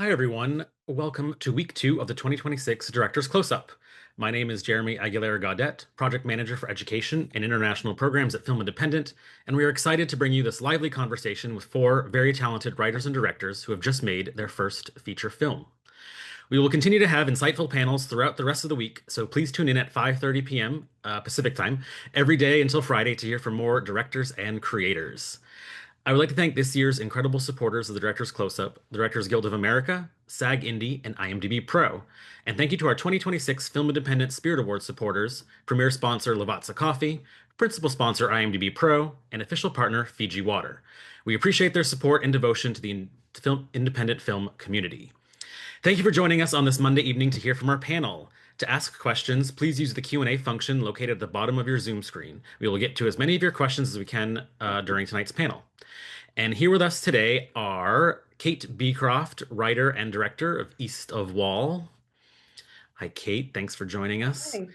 Hi, everyone. Welcome to week 2 of the 2026 Directors Closeup. My name is Jeremy Aguilera Gaudet, Project Manager for Education and International Programs at Film Independent, and we are excited to bring you this lively conversation with 4 very talented writers and directors who have just made their first feature film. We will continue to have insightful panels throughout the rest of the week, so please tune in at 5:30 p.m. Pacific Time every day until Friday to hear from more directors and creators. I would like to thank this year's incredible supporters of the Directors Closeup, the Directors Guild of America, SAG Indie, and IMDb Pro. And thank you to our 2026 Film Independent Spirit Awards supporters, premier sponsor Lavazza Coffee, principal sponsor IMDb Pro, and official partner Fiji Water. We appreciate their support and devotion to the independent film community. Thank you for joining us on this Monday evening to hear from our panel. To ask questions, please use the Q&A function located at the bottom of your Zoom screen. We will get to as many of your questions as we can during tonight's panel. And here with us today are Kate Beecroft, writer and director of East of Wall. Hi, Kate. Thanks for joining us. Hi.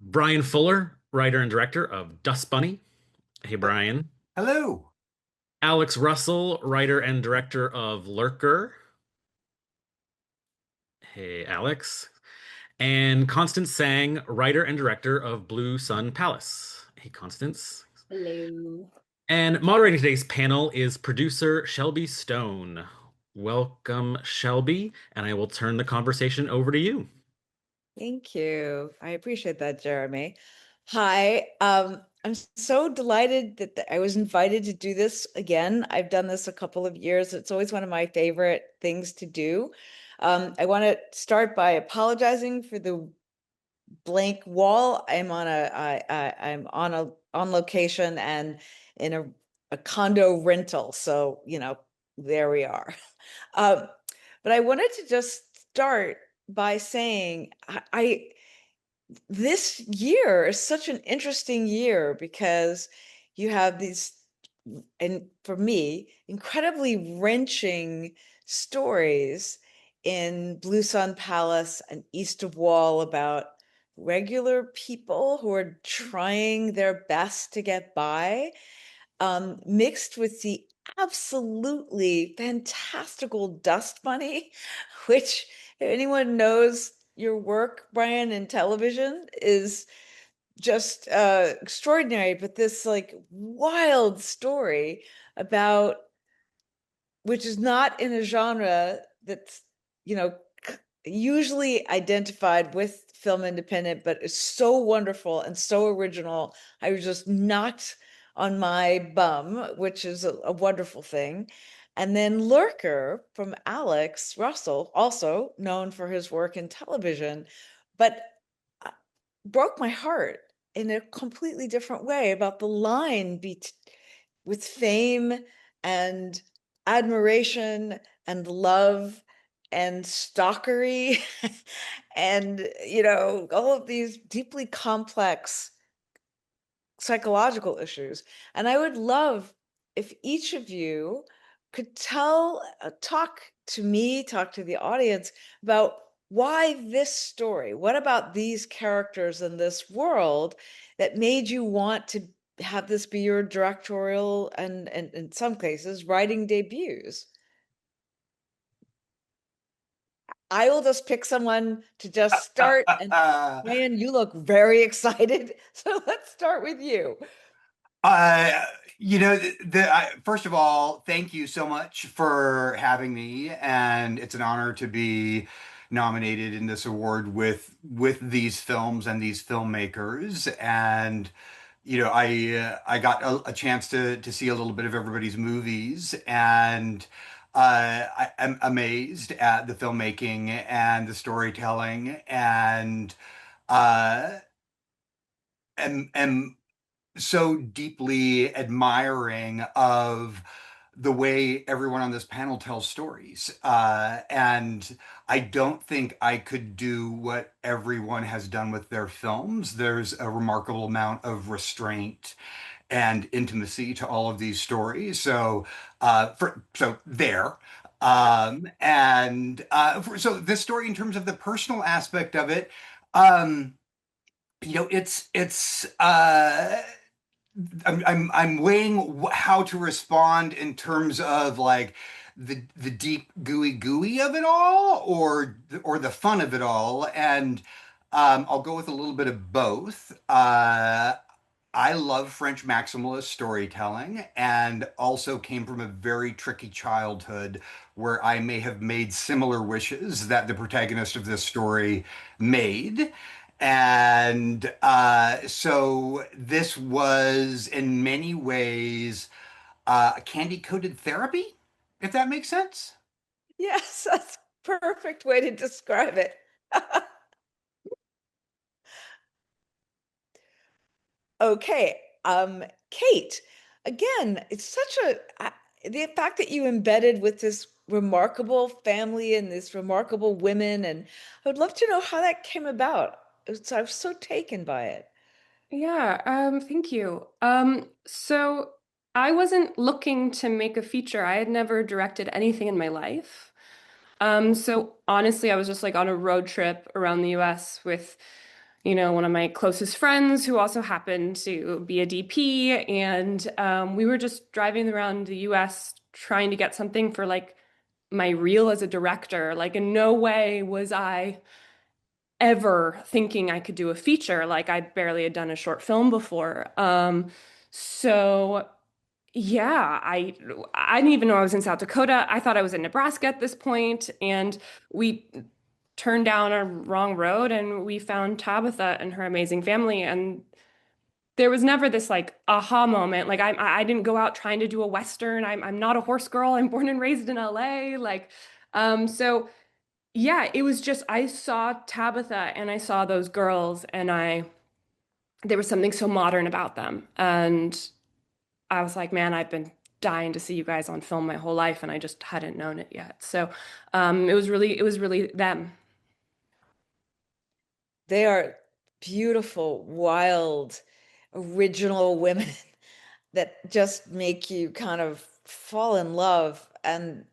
Bryan Fuller, writer and director of Dust Bunny. Hey, Bryan. Hello. Alex Russell, writer and director of Lurker. Hey, Alex. And Constance Tsang, writer and director of Blue Sun Palace. Hey, Constance. Hello. And moderating today's panel is producer Shelby Stone. Welcome, Shelby, and I will turn the conversation over to you. Thank you. I appreciate that, Jeremy. Hi. I'm so delighted that I was invited to do this again. I've done this a couple of years. It's always one of my favorite things to do. I want to start by apologizing for the blank wall. I'm on location and in a condo rental. So, there we are. But I wanted to just start by saying this year is such an interesting year because you have these, and for me, incredibly wrenching stories in Blue Sun Palace and East of Wall about regular people who are trying their best to get by, mixed with the absolutely fantastical Dust Bunny, which, if anyone knows your work, Bryan, in television, is just extraordinary. But this like wild story about, which is not in a genre that's, usually identified with film independent, but is so wonderful and so original. I was just knocked on my bum, which is a wonderful thing. And then Lurker from Alex Russell, also known for his work in television, but uh, broke my heart in a completely different way about the line with fame and admiration and love and stalkery and all of these deeply complex psychological issues. And I would love if each of you could talk to me, talk to the audience about why this story, what about these characters in this world that made you want to have this be your directorial and in some cases writing debuts. I will just pick someone to just start. And Bryan, you look very excited. So let's start with you. First of all, thank you so much for having me, and it's an honor to be nominated in this award with these films and these filmmakers. And I got a chance to see a little bit of everybody's movies, and I am amazed at the filmmaking and the storytelling, and uh, am so deeply admiring of the way everyone on this panel tells stories. And I don't think I could do what everyone has done with their films. There's a remarkable amount of restraint and intimacy to all of these stories. So there. So this story, in terms of the personal aspect of it, um, it's I'm weighing how to respond in terms of like the deep gooey of it all, or the fun of it all. And I'll go with a little bit of both. I love French maximalist storytelling and also came from a very tricky childhood where I may have made similar wishes that the protagonist of this story made. And so this was, in many ways, candy coated therapy, if that makes sense. Yes, that's a perfect way to describe it. Okay, Kate, again, it's such the fact that you embedded with this remarkable family and this remarkable women, and I would love to know how that came about. I was so taken by it. Yeah, thank you. So I wasn't looking to make a feature. I had never directed anything in my life. So honestly, I was just like on a road trip around the US with, one of my closest friends who also happened to be a DP. And we were just driving around the US trying to get something for like my reel as a director. Like in no way was I ever thinking I could do a feature. Like I barely had done a short film before. So yeah, I didn't even know I was in South Dakota. I thought I was in Nebraska at this point, and we turned down a wrong road and we found Tabitha and her amazing family. And there was never this like aha moment. Like I didn't go out trying to do a Western. I'm not a horse girl. I'm born and raised in LA. So yeah, it was just I saw Tabitha and I saw those girls and there was something so modern about them. And I was like, man, I've been dying to see you guys on film my whole life and I just hadn't known it yet. So it was really them. They are beautiful, wild, original women that just make you kind of fall in love and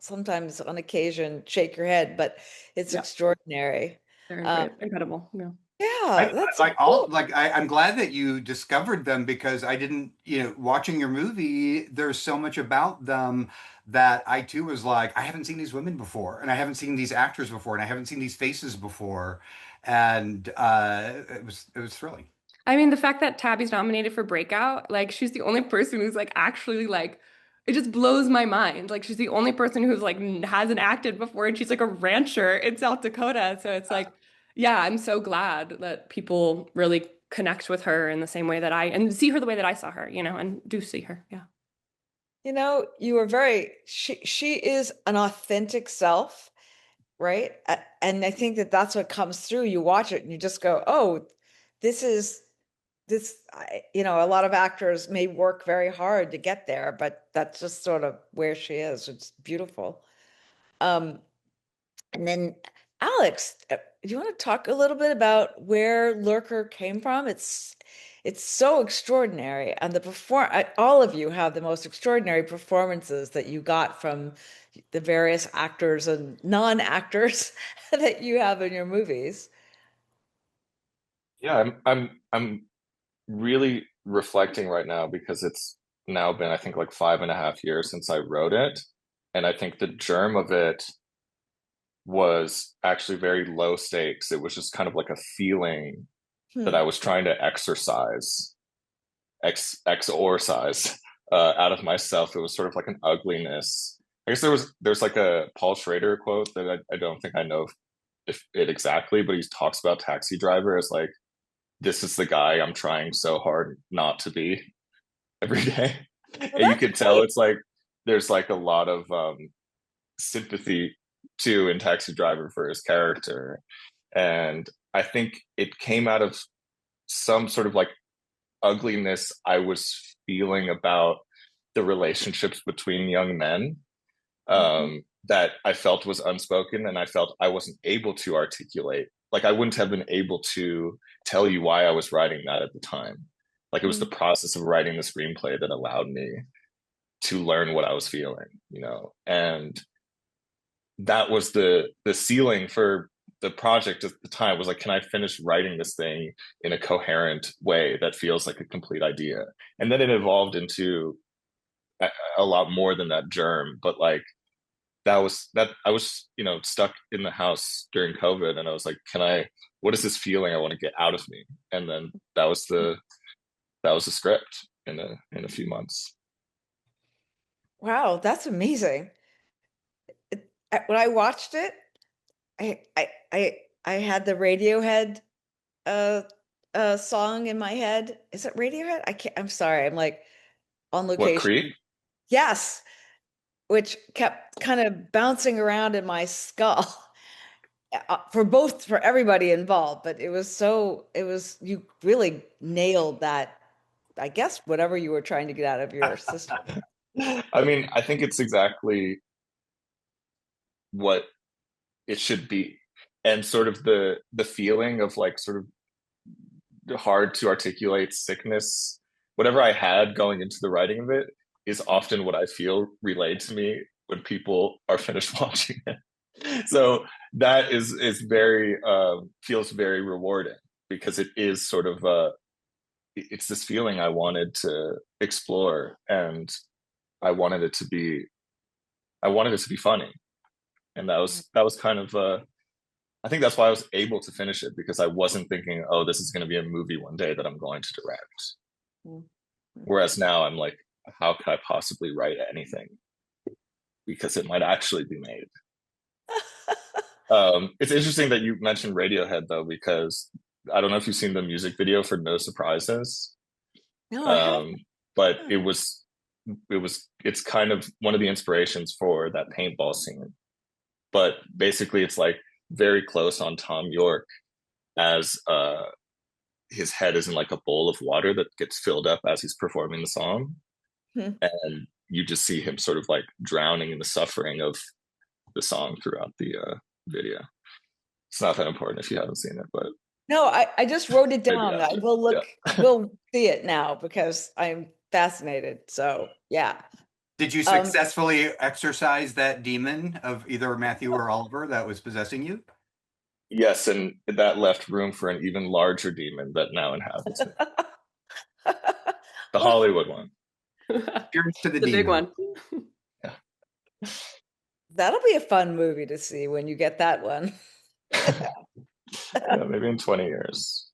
sometimes on occasion shake your head, but it's Yeah, extraordinary. they're Um, incredible. Yeah. yeah, that's so Like all cool. like I'm glad that you discovered them because I didn't, watching your movie, there's so much about them that I too was like, I haven't seen these women before, and I haven't seen these actors before, and I haven't seen these faces before. And it was thrilling. I mean, the fact that Tabby's nominated for Breakout, like she's the only person who's like actually like it just blows my mind. Like she's the only person who's like hasn't acted before and she's like a rancher in South Dakota. So it's like, yeah, I'm so glad that people really connect with her in the same way that I and see her the way that I saw her, and do see her. Yeah. You are she is an authentic self, right? And I think that that's what comes through. You watch it and you just go, oh, this is a lot of actors may work very hard to get there, but that's just sort of where she is. It's beautiful. Um, and then Alex, do you want to talk a little bit about where Lurker came from? It's so extraordinary, and all of you have the most extraordinary performances that you got from the various actors and non-actors that you have in your movies. Yeah, I'm really reflecting right now because it's now been, I think, like 5.5 years since I wrote it. And I think the germ of it was actually very low stakes. It was just kind of like a feeling that Hmm. I was trying to exercise, exorcise out of myself. It was sort of like an ugliness. I guess there's like a Paul Schrader quote that I don't think I know if it exactly, but he talks about Taxi Driver as like, this is the guy I'm trying so hard not to be every day. Well, And you that's can tell great. it's like there's like a lot of sympathy too in Taxi Driver for his character. And I think it came out of some sort of like ugliness I was feeling about the relationships between young men, Mhm. that I felt was unspoken and I felt I wasn't able to articulate. Like I wouldn't have been able to tell you why I was writing that at the time. Like it was the Mm. process of writing the screenplay that allowed me to learn what I was feeling. And that was the ceiling for the project at the time was like, can I finish writing this thing in a coherent way that feels like a complete idea? And then it evolved into a lot more than that germ, but like that I was, stuck in the house during COVID, and I was like, what is this feeling I want to get out of me? And then that was the script in a few months. Wow, that's amazing. When I watched it, I had the Radiohead uh song in my head. Is it Radiohead? I'm sorry. I'm like on What, location. Creed? Yes, which kept kind of bouncing around in my skull for everybody involved. But you really nailed that, I guess, whatever you were trying to get out of your system. I mean, I think it's exactly what it should be. And sort of the feeling of like sort of hard to articulate sickness, whatever I had going into the writing of it is often what I feel relayed to me when people are finished watching it. So that is very feels very rewarding, because it is sort of it's this feeling I wanted to explore, and I wanted it to be funny. And that was kind of I think that's why I was able to finish it, because I wasn't thinking, oh, this is going to be a movie one day that I'm going to direct. Mhm. Whereas now I'm like, how could I possibly write anything? Because it might actually be made. It's interesting that you mentioned Radiohead, though, because I don't know if you've seen the music video for No Surprises. No, I haven't. But it's kind of one of the inspirations for that paintball scene. But basically it's like very close on Tom York, as his head is in like a bowl of water that gets filled up as he's performing the song. Hmm. And you just see him sort of like drowning in the suffering of the song throughout the video. It's not that important if you haven't seen it, but No, I just wrote it maybe down. I after. will Yeah. we'll see it now because I'm fascinated. So yeah. Did you Um, successfully exorcise that demon of either Matthew or Oliver that was possessing you? Yes, and that left room for an even larger demon that now inhabits me. The well, Hollywood one. Cheers to the The big demon. one. Yeah. that'll be a fun movie to see when you get that one. Yeah, maybe in 20 years.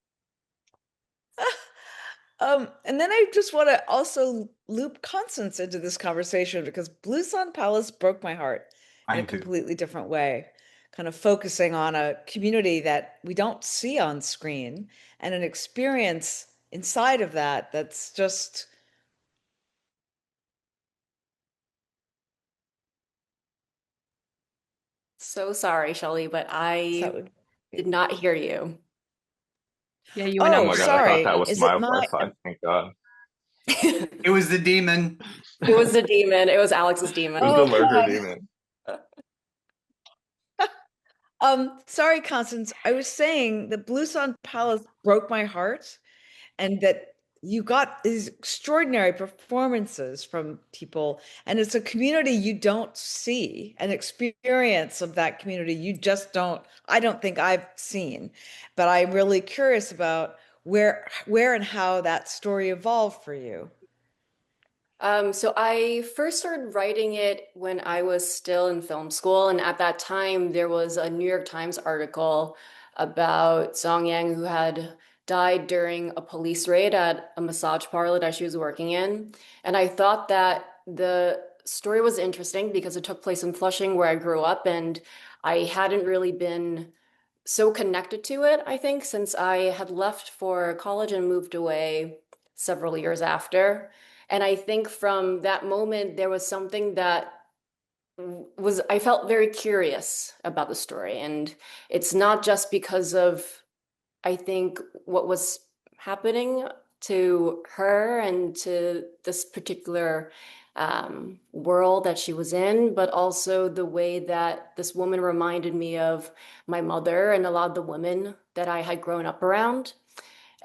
And then I just want to also loop Constance into this conversation because Blueson Palace broke my heart in a Mine too. completely different way, kind of focusing on a community that we don't see on screen and an experience inside of that that's just So sorry, Shelly, but that I would did not hear you. Yeah, you went Oh out Oh, my for a God, I thought sorry. that second. was Is my it my Wi-Fi. Thank God. It was the demon. It was the demon. It was Alex's demon. It was the Oh, lurker hi. demon. Sorry, Constance. I was saying the Blueson Palace broke my heart, and that you got these extraordinary performances from people, and it's a community you don't see, an experience of that community you just I don't think I've seen. But I'm really curious about where and how that story evolved for you. So I first started writing it when I was still in film school, and at that time there was a New York Times article about Tsang, who had died during a police raid at a massage parlor that she was working in. And I thought that the story was interesting because it took place in Flushing, where I grew up, and I hadn't really been so connected to it, I think, since I had left for college and moved away several years after. And I think from that moment, there was something that I felt very curious about the story. And it's not just because of, I think, what was happening to her and to this particular world that she was in, but also the way that this woman reminded me of my mother and a lot of the women that I had grown up around.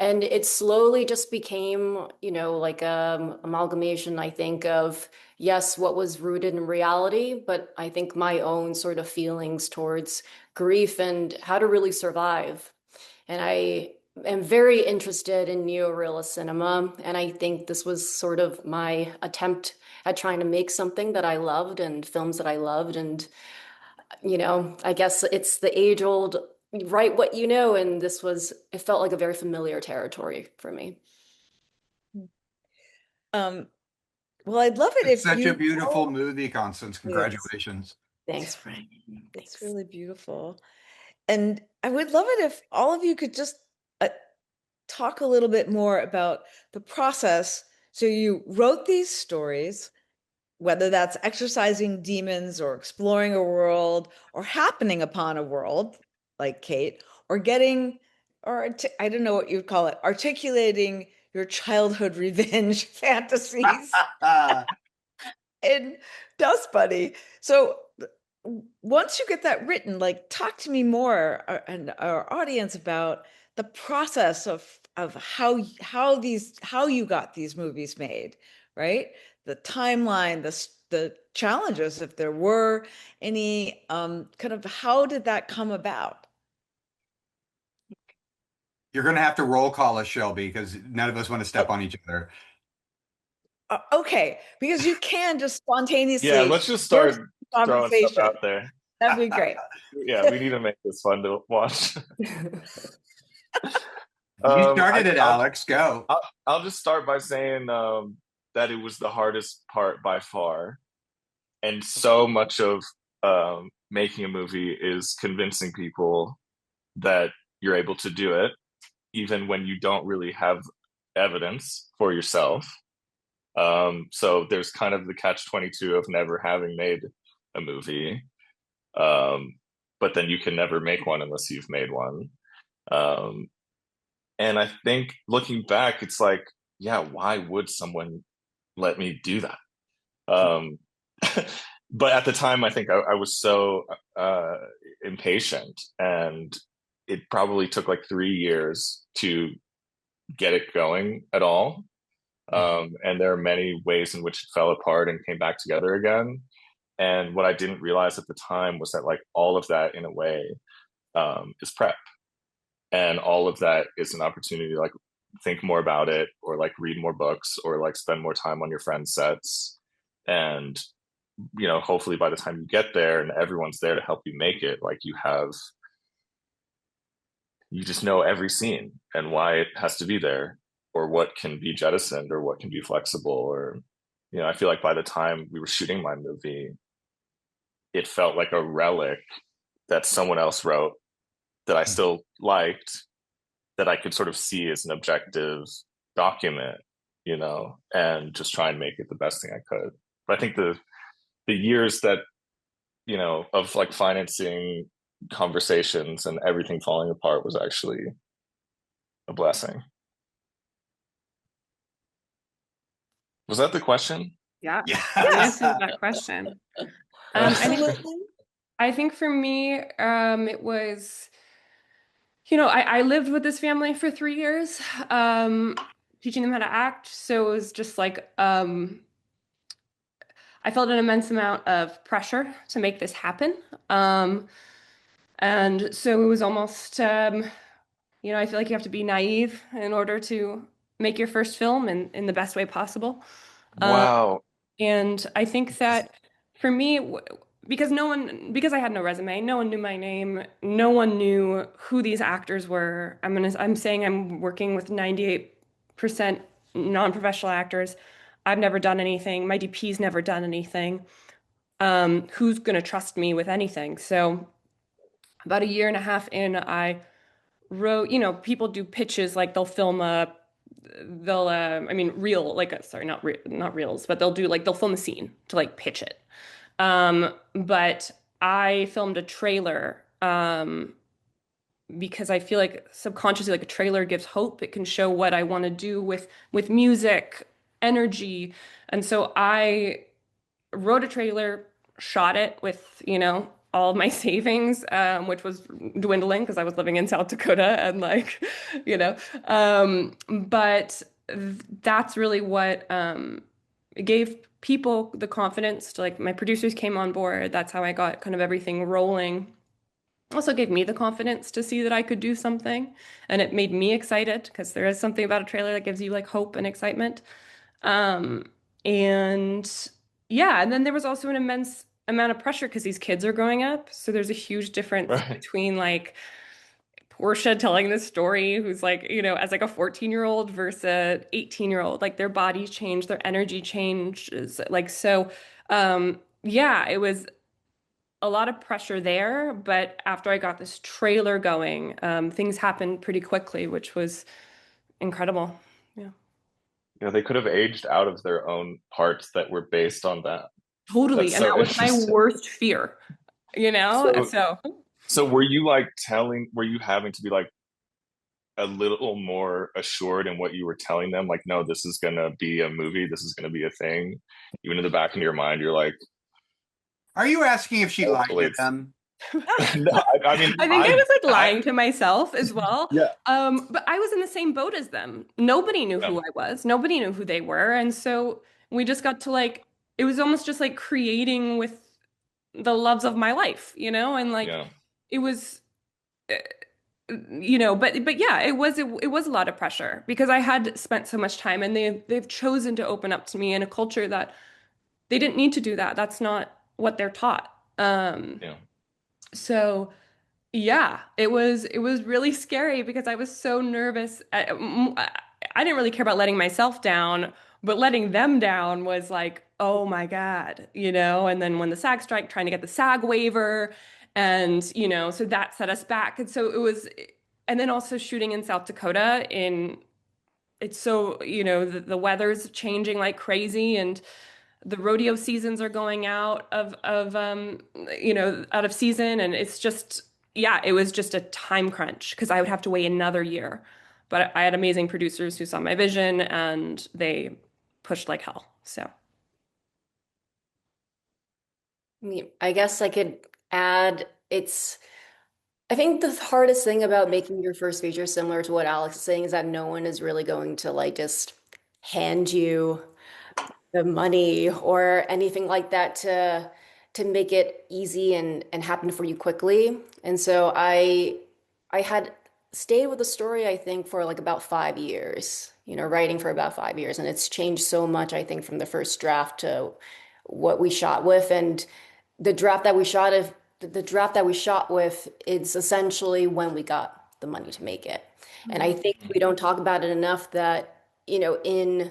And it slowly just became, like amalgamation, I think, of yes, what was rooted in reality, but I think my own sort of feelings towards grief and how to really survive. And I am very interested in neorealist cinema, and I think this was sort of my attempt at trying to make something that I loved and films that I loved. And, I guess it's the age-old write what you know, and it felt like a very familiar territory for me. Well, I'd love it It's if such a you beautiful movie, Constance. It's Congratulations. Thanks, Bryan. it's Thanks. really beautiful. And I would love it if all of you could just talk a little bit more about the process. So you wrote these stories, whether that's exercising demons or exploring a world or happening upon a world like Kate, or getting, or I don't know what you'd call it, articulating your childhood revenge fantasies in Dust Bunny. So once you get that written, like talk to me more and our audience about the process of how you got these movies made, right? The timeline, the challenges, if there were any, kind of how did that come about? You're going to have to roll call us, Shelby, because none of us want to step on each other. Okay, because you can just Yeah, spontaneously let's just burst start into throwing stuff conversation. out there. That'd be great. Yeah, we need to make this fun to watch. You started it, Alex. Go. I'll just start by saying that it was the hardest part by far. And so much of making a movie is convincing people that you're able to do it, even when you don't really have evidence for yourself. So there's kind of the catch-22 of never having made a movie. But then you can never make one unless you've made one. And I think looking back, it's like, yeah, why would someone let me do that? But at the time, I think I was so impatient, and it probably took like 3 years to get it going at all. And there are many ways in which it fell apart and came back together again. And what I didn't realize at the time was that like all of that in a way is prep. And all of that is an opportunity to like think more about it, or like read more books, or like spend more time on your friends' sets. And, hopefully by the time you get there and everyone's there to help you make it, like you just know every scene and why it has to be there, or what can be jettisoned, or what can be flexible. Or, I feel like by the time we were shooting my movie, it felt like a relic that someone else wrote that I still liked, that I could sort of see as an objective document, and just try and make it the best thing I could. But I think the years that, of like financing conversations and everything falling apart was actually a blessing. Was that the question? Yeah, Yeah. that answers that question. Absolutely. I think for me, it was, I lived with this family for 3 years, teaching them how to act. So it was just like, I felt an immense amount of pressure to make this happen. And so it was almost, I feel like you have to be naive in order to make your first film in the best way possible. Wow. And I think that for me, because I had no resume, no one knew my name, no one knew who these actors were. I'm saying I'm working with 98% non-professional actors. I've never done anything. My DP's never done anything. Who's going to trust me with anything? So about a year and a half in, I wrote, people do pitches, like reel, like, sorry, not reels, but they'll film a scene to like pitch it. But I filmed a trailer, because I feel like subconsciously, like a trailer gives hope. It can show what I want to do with music, energy. And so I wrote a trailer, shot it with, all of my savings, which was dwindling because I was living in South Dakota and like, but that's really what gave people the confidence to, like, my producers came on board. That's how I got kind of everything rolling. Also gave me the confidence to see that I could do something, and it made me excited because there is something about a trailer that gives you like hope and excitement. Um, and yeah, and then there was also an immense amount of pressure because these kids are growing up. So there's a huge difference Right. between like Portia telling this story, who's like, as like a 14-year-old versus a 18-year-old. Like their bodies change, their energy changes. Like so, yeah, it was a lot of pressure there. But after I got this trailer going, things happened pretty quickly, which was incredible. Yeah. They could have aged out of their own parts that were based on that. Totally. That's And so that was my interesting. worst fear, So, So so were you like were you having to be like a little more assured in what you were telling them? Like, no, this is gonna be a movie, this is gonna be a thing. Even in the back of your mind, you're like, Are you asking if she lied hopefully to it's them? no, I mean, I think I was like I, lying to myself as well. yeah, But I was in the same boat as them. Nobody knew yeah, who I was. Nobody knew who they were. And so we just got to like, it was almost just like creating with the loves of my life, and like yeah. it was but yeah, it was a lot of pressure because I had spent so much time and they've chosen to open up to me in a culture that they didn't need to do that. That's not what they're taught. Yeah. So yeah, it was really scary because I was so nervous. I didn't really care about letting myself down, but letting them down was like, oh my God, And then when the SAG strike, trying to get the SAG waiver, and so that set us back. And so it was, and then also shooting in South Dakota it's so, the weather's changing like crazy, and the rodeo seasons are going out of season, and it's just yeah, it was just a time crunch because I would have to wait another year. But I had amazing producers who saw my vision and they pushed like hell. So I guess I could add I think the hardest thing about making your first feature, similar to what Alex is saying, is that no one is really going to like just hand you the money or anything like that to make it easy and happen for you quickly. And so I had stayed with the story, I think, for like about 5 years, writing for about 5 years. And it's changed so much, I think, from the first draft to what we shot with. And the draft that we shot of the draft that we shot with, it's essentially when we got the money to make it. And I think we don't talk about it enough that, in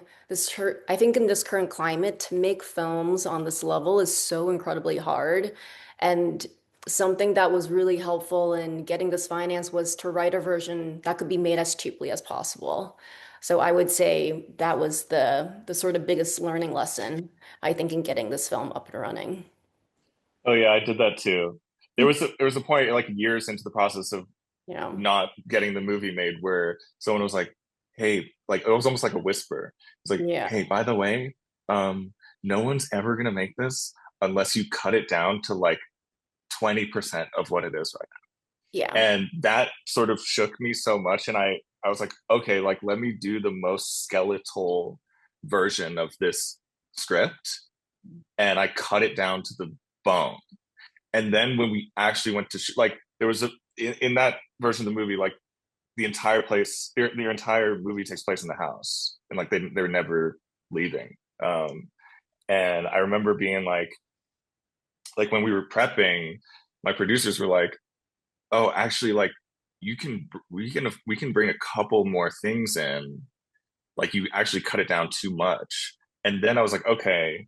I think in this current climate, to make films on this level is so incredibly hard. And something that was really helpful in getting this finance was to write a version that could be made as cheaply as possible. So I would say that was the sort of biggest learning lesson, I think, in getting this film up and running. Oh yeah, I did that too. There was a point like years into the process of You know, not getting the movie made where someone was like, "Hey," like it was almost like a whisper. It's like, yeah, "Hey, by the way, no one's ever gonna make this unless you cut it down to like 20% of what it is right now." yeah. And that sort of shook me so much, and I was like, "Okay, like let me do the most skeletal version of this script," and I cut it down to the bone. And then when we actually went to like there was in that version of the movie, like the entire movie takes place in the house, and like they're never leaving. And I remember being like when we were prepping, my producers were like, "Oh, actually, like we can bring a couple more things in. Like you actually cut it down too much." And then I was like, "Okay,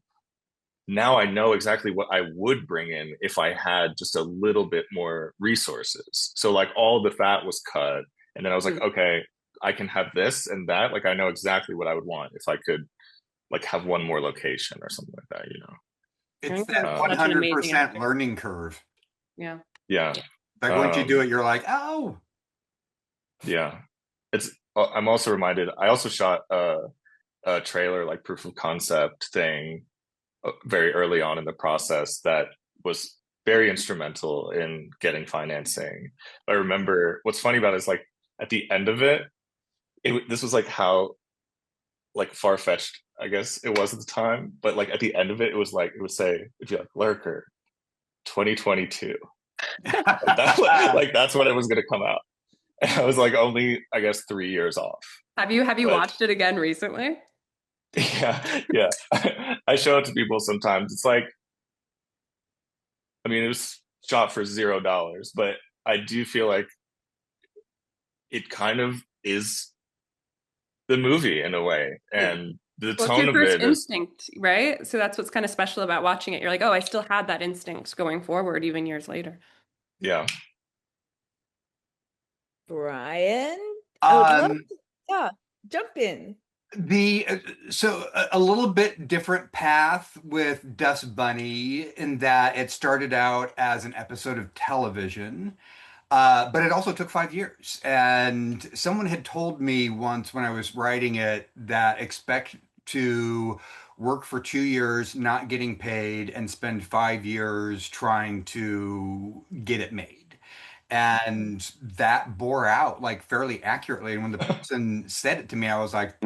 now I know exactly what I would bring in if I had just a little bit more resources." So like all the fat was cut. And then I was like, Mm. okay, I can have this and that. Like I know exactly what I would want if I could like have one more location or something like that, you know? I It's think you're that such an amazing 100% actor. learning curve. Yeah. Yeah. Like once you do Um, it, you're like, oh, yeah. I'm also reminded, I also shot a trailer, like proof of concept thing very early on in the process that was very instrumental in getting financing. I remember what's funny about it is like at the end of it, this was like how like far-fetched I guess it was at the time, but like at the end of it, it was like it would say if you like LURKER 2022. Like that's when it was going to come out. And I was like only, I guess, 3 years off. Have you But watched it again recently? yeah, yeah. I show it to people sometimes. It's like, I mean, it was shot for $0, but I do feel like it kind of is the movie in a way. And the Well, it's tone your of first it is, instinct, right? So that's what's kind of special about watching it. You're like, oh, I still had that instinct going forward, even years later. yeah. Brian, I would love Um, to, yeah, jump in. the so a little bit different path with Dust Bunny in that it started out as an episode of television. But it also took 5 years. And someone had told me once when I was writing it that expect to work for 2 years not getting paid and spend 5 years trying to get it made. And that bore out like fairly accurately. And when the person said it to me, I was like,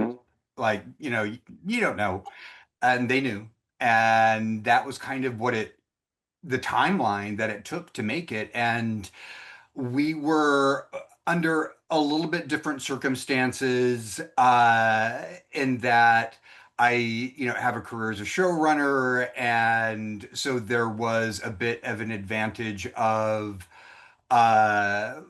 you don't know. And they knew. And that was kind of the timeline that it took to make it. And we were under a little bit different circumstances in that I have a career as a showrunner, and so there was a bit of an advantage of uh,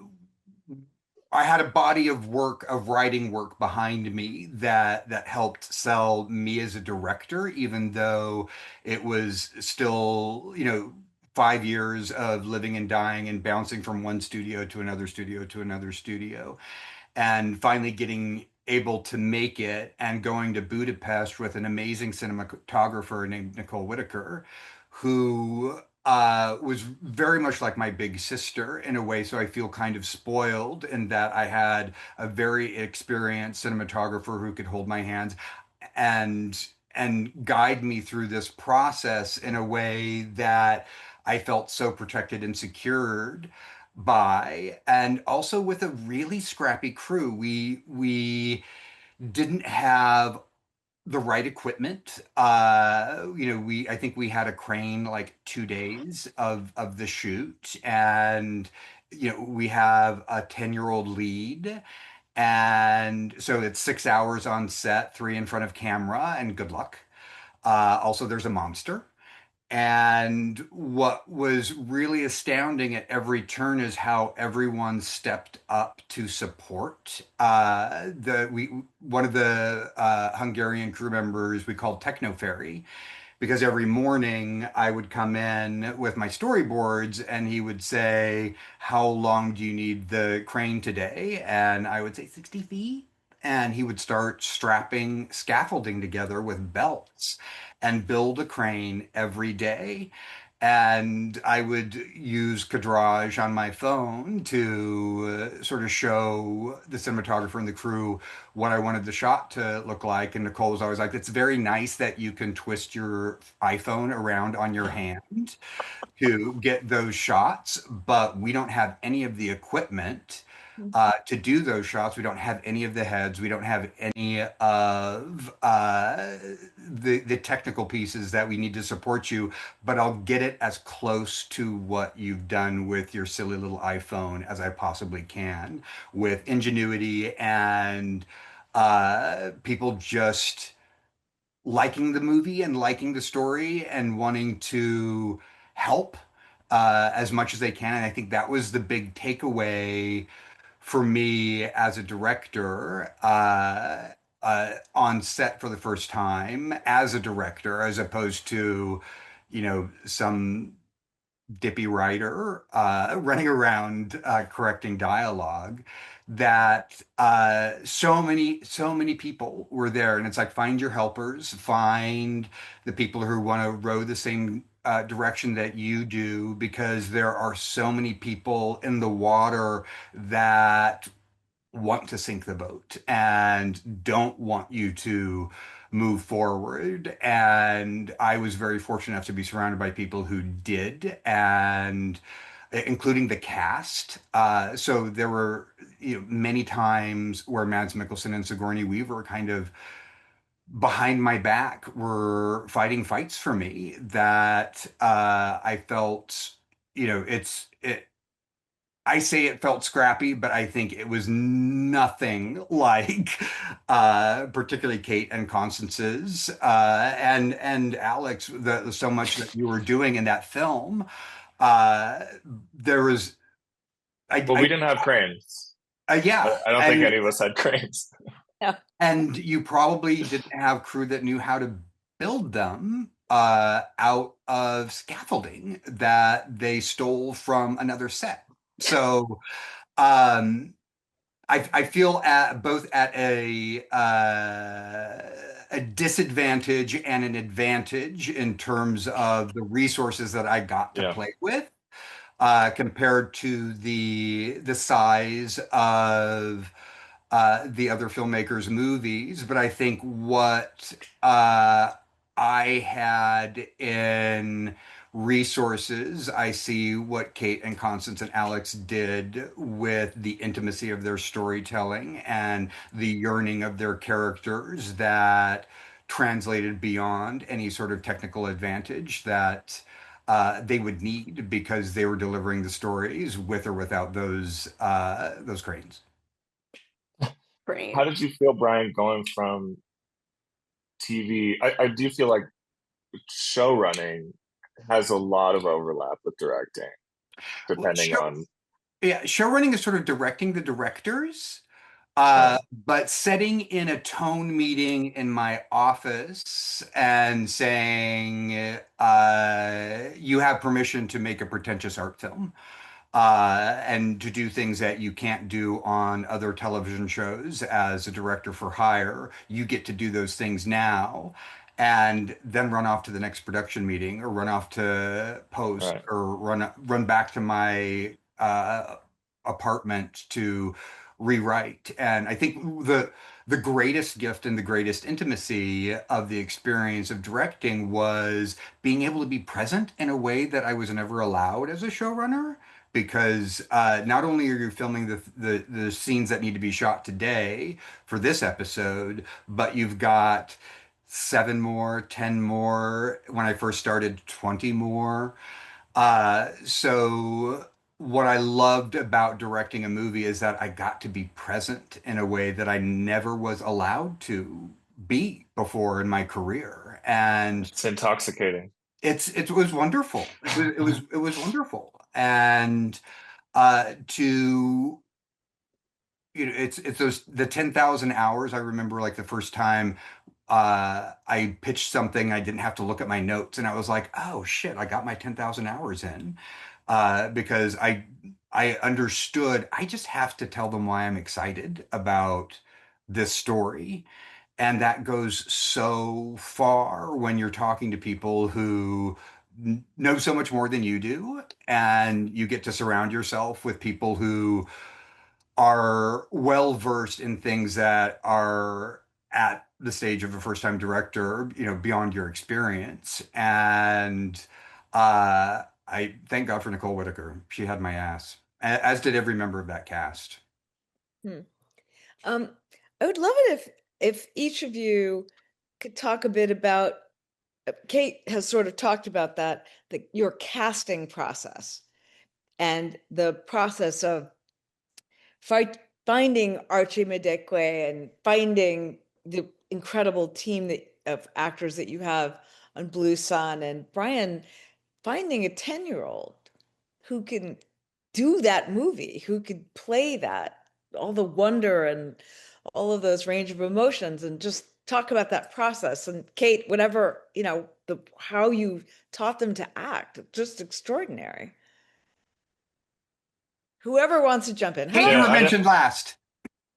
I had a body of work, of writing work behind me that helped sell me as a director, even though it was still, 5 years of living and dying and bouncing from one studio to another studio to another studio and finally getting able to make it and going to Budapest with an amazing cinematographer named Nicole Whitaker, who was very much like my big sister in a way. So I feel kind of spoiled in that I had a very experienced cinematographer who could hold my hands and guide me through this process in a way that I felt so protected and secured by, and also with a really scrappy crew. We didn't have the right equipment. We I think we had a crane like 2 days of the shoot, and we have a 10-year-old lead, and so it's 6 hours on set, three in front of camera, and good luck. Also, there's a monster. And what was really astounding at every turn is how everyone stepped up to support. The we One of the Hungarian crew members we called Techno Fairy, because every morning I would come in with my storyboards and he would say, "How long do you need the crane today?" And I would say 60 feet. And he would start strapping scaffolding together with belts and build a crane every day. And I would use Cadrage on my phone to sort of show the cinematographer and the crew what I wanted the shot to look like. And Nicole was always like, "It's very nice that you can twist your iPhone around on your hand to get those shots, but we don't have any of the equipment to do those shots. We don't have any of the heads. We don't have any of the technical pieces that we need to support you. But I'll get it as close to what you've done with your silly little iPhone as I possibly can, with ingenuity and people just liking the movie and liking the story and wanting to help as much as they can. And I think that was the big takeaway for me as a director on set for the first time as a director, as opposed to, some dippy writer running around correcting dialogue. That so many people were there, and it's like, find your helpers, find the people who want to row the same direction that you do, because there are so many people in the water that want to sink the boat and don't want you to move forward. And I was very fortunate enough to be surrounded by people who did, and including the cast. So there were, many times where Mads Mikkelsen and Sigourney Weaver kind of behind my back were fighting fights for me that I felt, it's it. I say it felt scrappy, but I think it was nothing like particularly Kate and Constance's and Alex, so much that you were doing in that film. Uh, there was Well, we I didn't have cranes. yeah, I don't think any of us had cranes. Yeah. and you probably didn't have crew that knew how to build them out of scaffolding that they stole from another set. So um, I feel both at a disadvantage and an advantage in terms of the resources that I got to Yeah. play with compared to the size of the other filmmakers' movies. But I think what I had in resources, I see what Kate and Constance and Alex did with the intimacy of their storytelling and the yearning of their characters that translated beyond any sort of technical advantage that they would need because they were delivering the stories with or without those cranes. How Brain. did you feel, Bryan, going from TV? I do feel like show running has a lot of overlap with directing, Well, depending on. yeah, show running is sort of directing the directors, Uh, but setting in a tone meeting in my office and saying, you have permission to make a pretentious art film. And to do things that you can't do on other television shows as a director for hire. You get to do those things now and then run off to the next production meeting or run off to post right. or run back to my apartment to rewrite. And I think the greatest gift and the greatest intimacy of the experience of directing was being able to be present in a way that I was never allowed as a showrunner because not only are you filming the scenes that need to be shot today for this episode, but you've got 7 more, 10 more. When I first started, 20 more. So what I loved about directing a movie is that I got to be present in a way that I never was allowed to be before in my career, and It's intoxicating. it was wonderful. It was wonderful, and to it's those the 10,000 hours. I remember like the first time I pitched something, I didn't have to look at my notes, and I was like, oh shit, I got my 10,000 hours in because I understood I just have to tell them why I'm excited about this story. And that goes so far when you're talking to people who know so much more than you do, and you get to surround yourself with people who are well versed in things that are at the stage of a first time director, beyond your experience. And I thank God for Nicole Whitaker. She had my ass, as did every member of that cast. Hmm. I would love it if each of you could talk a bit about Kate has sort of talked about that your casting process and the process of finding Archie Madekwe and finding the incredible team of actors that you have on Blue Sun, and Bryan finding a 10-year-old who can do that movie, who could play that, all the wonder and all of those range of emotions, and just talk about that process. And Kate, whatever, how you taught them to act, just extraordinary. Whoever wants to jump in. How Kate, about, you Yeah, were mentioned last.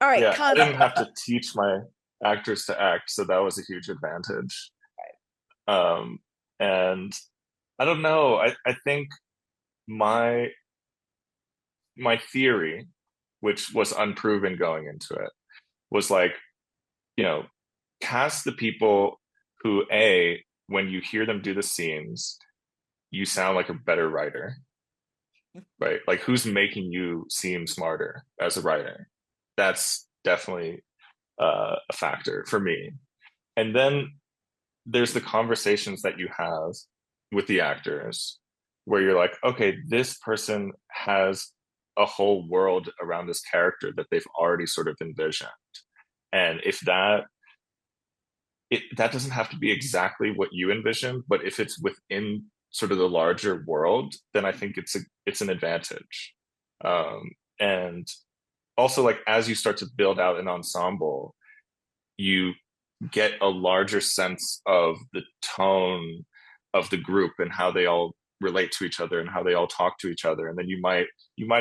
all right, I didn't Constance. have to teach my actors to act, so that was a huge advantage. Um, and I don't know. I think my my theory, which was unproven going into it, was like, you know, cast the people who, A, when you hear them do the scenes, you sound like a better writer, right? Like, who's making you seem smarter as a writer? That's definitely a factor for me. And then there's the conversations that you have with the actors where you're like, okay, this person has a whole world around this character that they've already sort of envisioned. And if that doesn't have to be exactly what you envisioned, but if it's within sort of the larger world, then I think it's an advantage. And also, like, as you start to build out an ensemble, you get a larger sense of the tone of the group and how they all relate to each other and how they all talk to each other. And then you might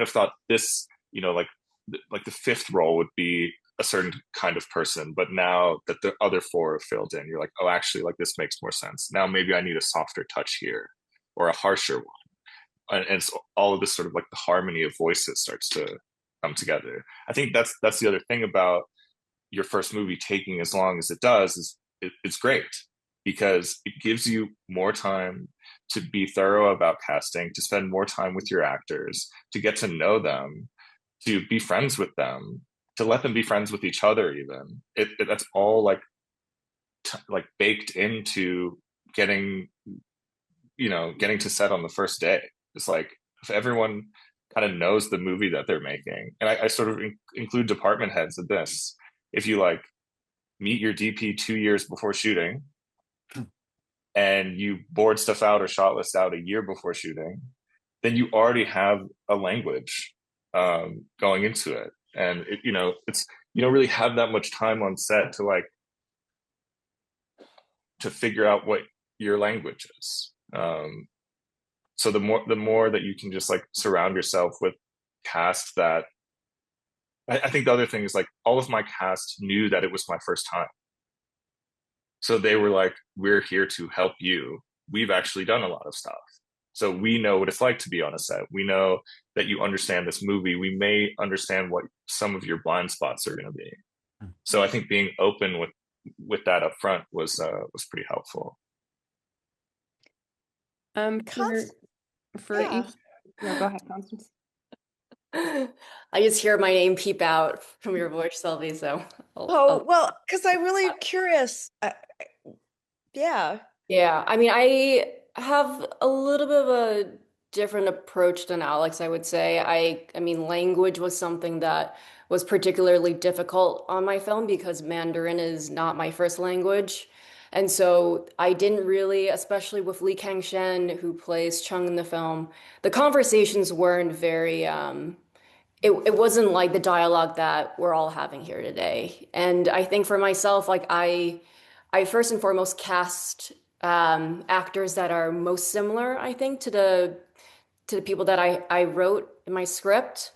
have thought this, like the fifth role would be a certain kind of person, but now that the other four are filled in, you're like, oh, actually, like, this makes more sense. Now maybe I need a softer touch here or a harsher one. And so all of this sort of like the harmony of voices starts to come together. I think that's the other thing about your first movie taking as long as it does is it's great because it gives you more time to be thorough about casting, to spend more time with your actors, to get to know them, to be friends with them, to let them be friends with each other. Even that's all like baked into getting to set on the first day. It's like if everyone kind of knows the movie that they're making, and I sort of include department heads in this. If you like meet your DP 2 years before shooting and you board stuff out or shot list out a year before shooting, then you already have a language going into it. And it's you don't really have that much time on set to figure out what your language is. So the more that you can just like surround yourself with cast that I think the other thing is like all of my cast knew that it was my first time. So they were like, we're here to help you. We've actually done a lot of stuff. So we know what it's like to be on a set. We know that you understand this movie. We may understand what some of your blind spots are going to be. So I think being open with that up front was pretty helpful. For Yeah. each, no, go ahead, Constance. I just hear my name peep out from your voice, Shelby. So, Well, because I'm really curious. Yeah. yeah. I mean, I have a little bit of a different approach than Alex, I would say. I mean, language was something that was particularly difficult on my film because Mandarin is not my first language. And so I didn't really, especially with Lee Kang-shen, who plays Chung in the film, the conversations weren't very it wasn't like the dialogue that we're all having here today. And I think for myself, like I first and foremost cast actors that are most similar, I think, to the people that I wrote in my script.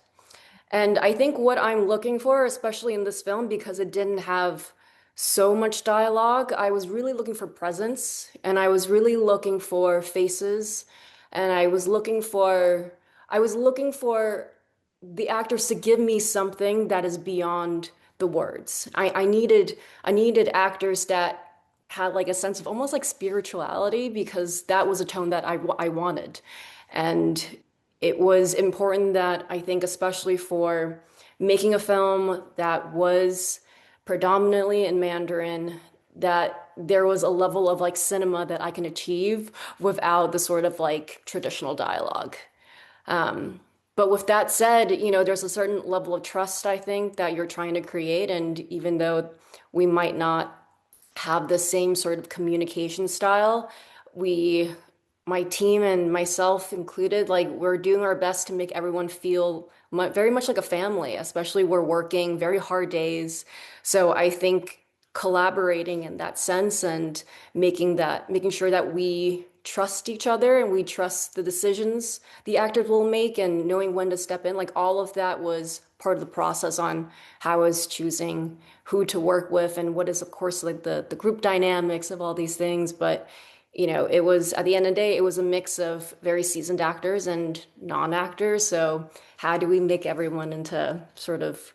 And I think what I'm looking for, especially in this film, because it didn't have so much dialogue, I was really looking for presence and I was really looking for faces and I was looking for the actors to give me something that is beyond the words. I needed actors that had like a sense of almost like spirituality because that was a tone that I wanted. And it was important that I think, especially for making a film that was predominantly in Mandarin, that there was a level of like cinema that I can achieve without the sort of like traditional dialogue. But with that said, there's a certain level of trust, I think, that you're trying to create. And even though we might not have the same sort of communication style, my team and myself included, like we're doing our best to make everyone feel very much like a family, especially we're working very hard days. So I think collaborating in that sense and making sure that we trust each other and we trust the decisions the actors will make and knowing when to step in, like all of that was part of the process on how I was choosing who to work with and what is, of course, like the group dynamics of all these things. But it was, at the end of the day, it was a mix of very seasoned actors and non-actors. So how do we make everyone into sort of,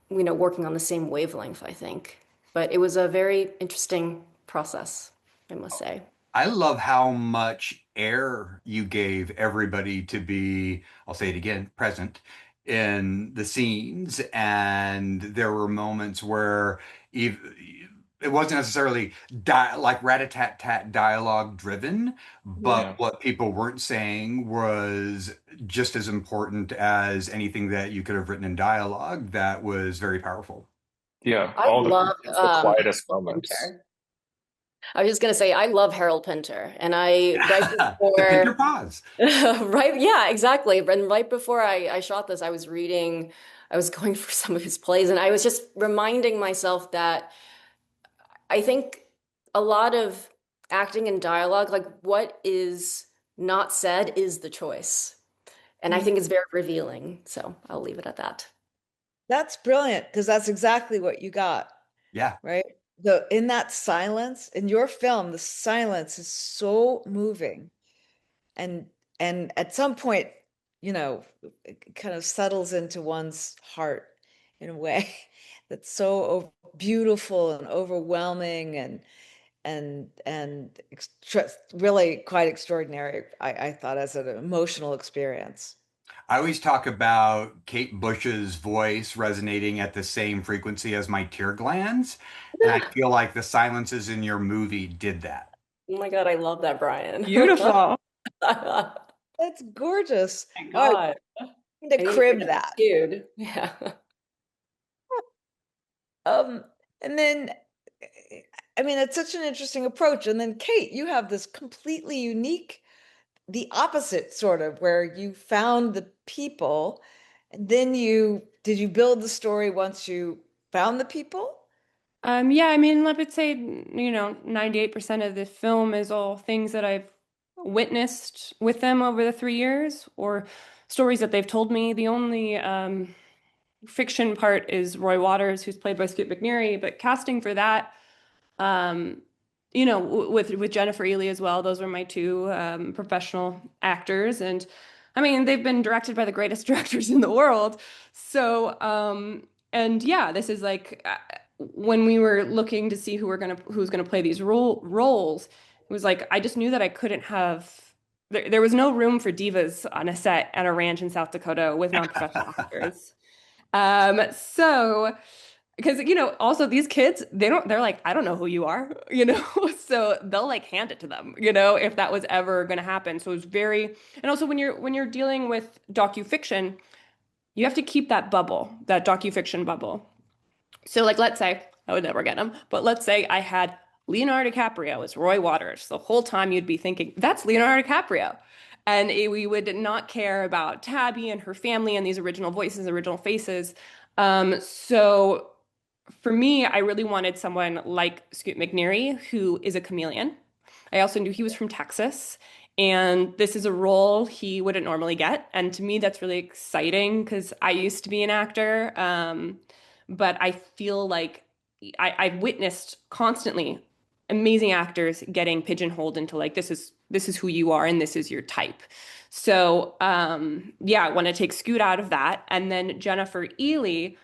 working on the same wavelength, I think. But it was a very interesting process, I must say. I love how much air you gave everybody to be, I'll say it again, present in the scenes. And there were moments where it wasn't necessarily like rat-a-tat-tat dialogue driven, but Yeah. what people weren't saying was just as important as anything that you could have written in dialogue that was very powerful. Yeah. I All love it's the quietest Harold moments. Pinter. I was just gonna say I love Harold Pinter, and I right The before Pinter pause. right, yeah, exactly. And right before I shot this, I was reading, I was going for some of his plays, and I was just reminding myself that I think a lot of acting and dialogue, like what is not said is the choice. And I Mm. think it's very revealing. So I'll leave it at that. That's brilliant because that's exactly what you got, Yeah. right? In that silence, in your film, the silence is so moving. And at some point, you know, it kind of settles into one's heart in a way that's so beautiful and overwhelming and really quite extraordinary, I thought, as an emotional experience. I always talk about Kate Bush's voice resonating at the same frequency as my tear glands, and I feel like the silences in your movie did that. Oh my God, I love that, Brian. Beautiful. My That's gorgeous. Oh, God. I need to I need to crib get that. tattooed. Yeah. Um, and then, I mean, it's such an interesting approach. And then, Kate, you have this completely unique, the opposite sort of, where you found the people, and then did you build the story once you found the people? Yeah, I mean, I would say, 98% of the film is all things that I've witnessed with them over the 3 years or stories that they've told me. The only fiction part is Roy Waters, who's played by Scoot McNairy, but casting for that, um, with Jennifer Ely as well, those were my two professional actors. And I mean, they've been directed by the greatest directors in the world. So, and yeah, this is like when we were looking to see who's gonna play these roles, it was like I just knew that I couldn't have. There was no room for divas on a set at a ranch in South Dakota with non-professional actors. So because also these kids, they're like, I don't know who you are, so they'll like hand it to them, if that was ever going to happen. So it's very, and also when you're dealing with docufiction, you have to keep that bubble, that docufiction bubble. So like let's say I would never get him, but let's say I had Leonardo DiCaprio as Roy Waters. The whole time you'd be thinking, that's Leonardo DiCaprio. And we would not care about Tabby and her family and these original voices, original faces. So for me, I really wanted someone like Scoot McNairy, who is a chameleon. I also knew he was from Texas, and this is a role he wouldn't normally get. And to me, that's really exciting because I used to be an actor, but I feel like I've witnessed constantly amazing actors getting pigeonholed into like this is who you are and this is your type. So yeah, I want to take Scoot out of that, and then Jennifer Ely.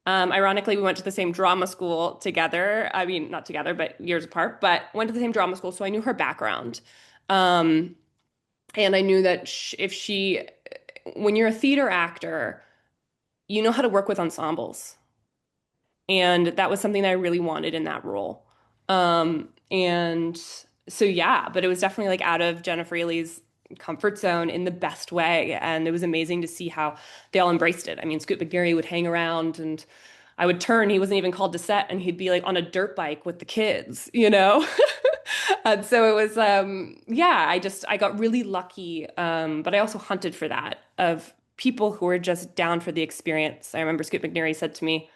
Ironically, we went to the same drama school together. I mean, not together, but years apart, but went to the same drama school. So I knew her background. Um, and I knew that when you're a theater actor, you know how to work with ensembles. And that was something that I really wanted in that role. And so, yeah, but it was definitely like out of Jennifer Ely's comfort zone in the best way. And it was amazing to see how they all embraced it. I mean, Scoot McNairy would hang around and I would turn, he wasn't even called to set, and he'd be like on a dirt bike with the kids. And so it was, yeah, I got really lucky. But I also hunted for that of people who were just down for the experience. I remember Scoot McNairy said to me,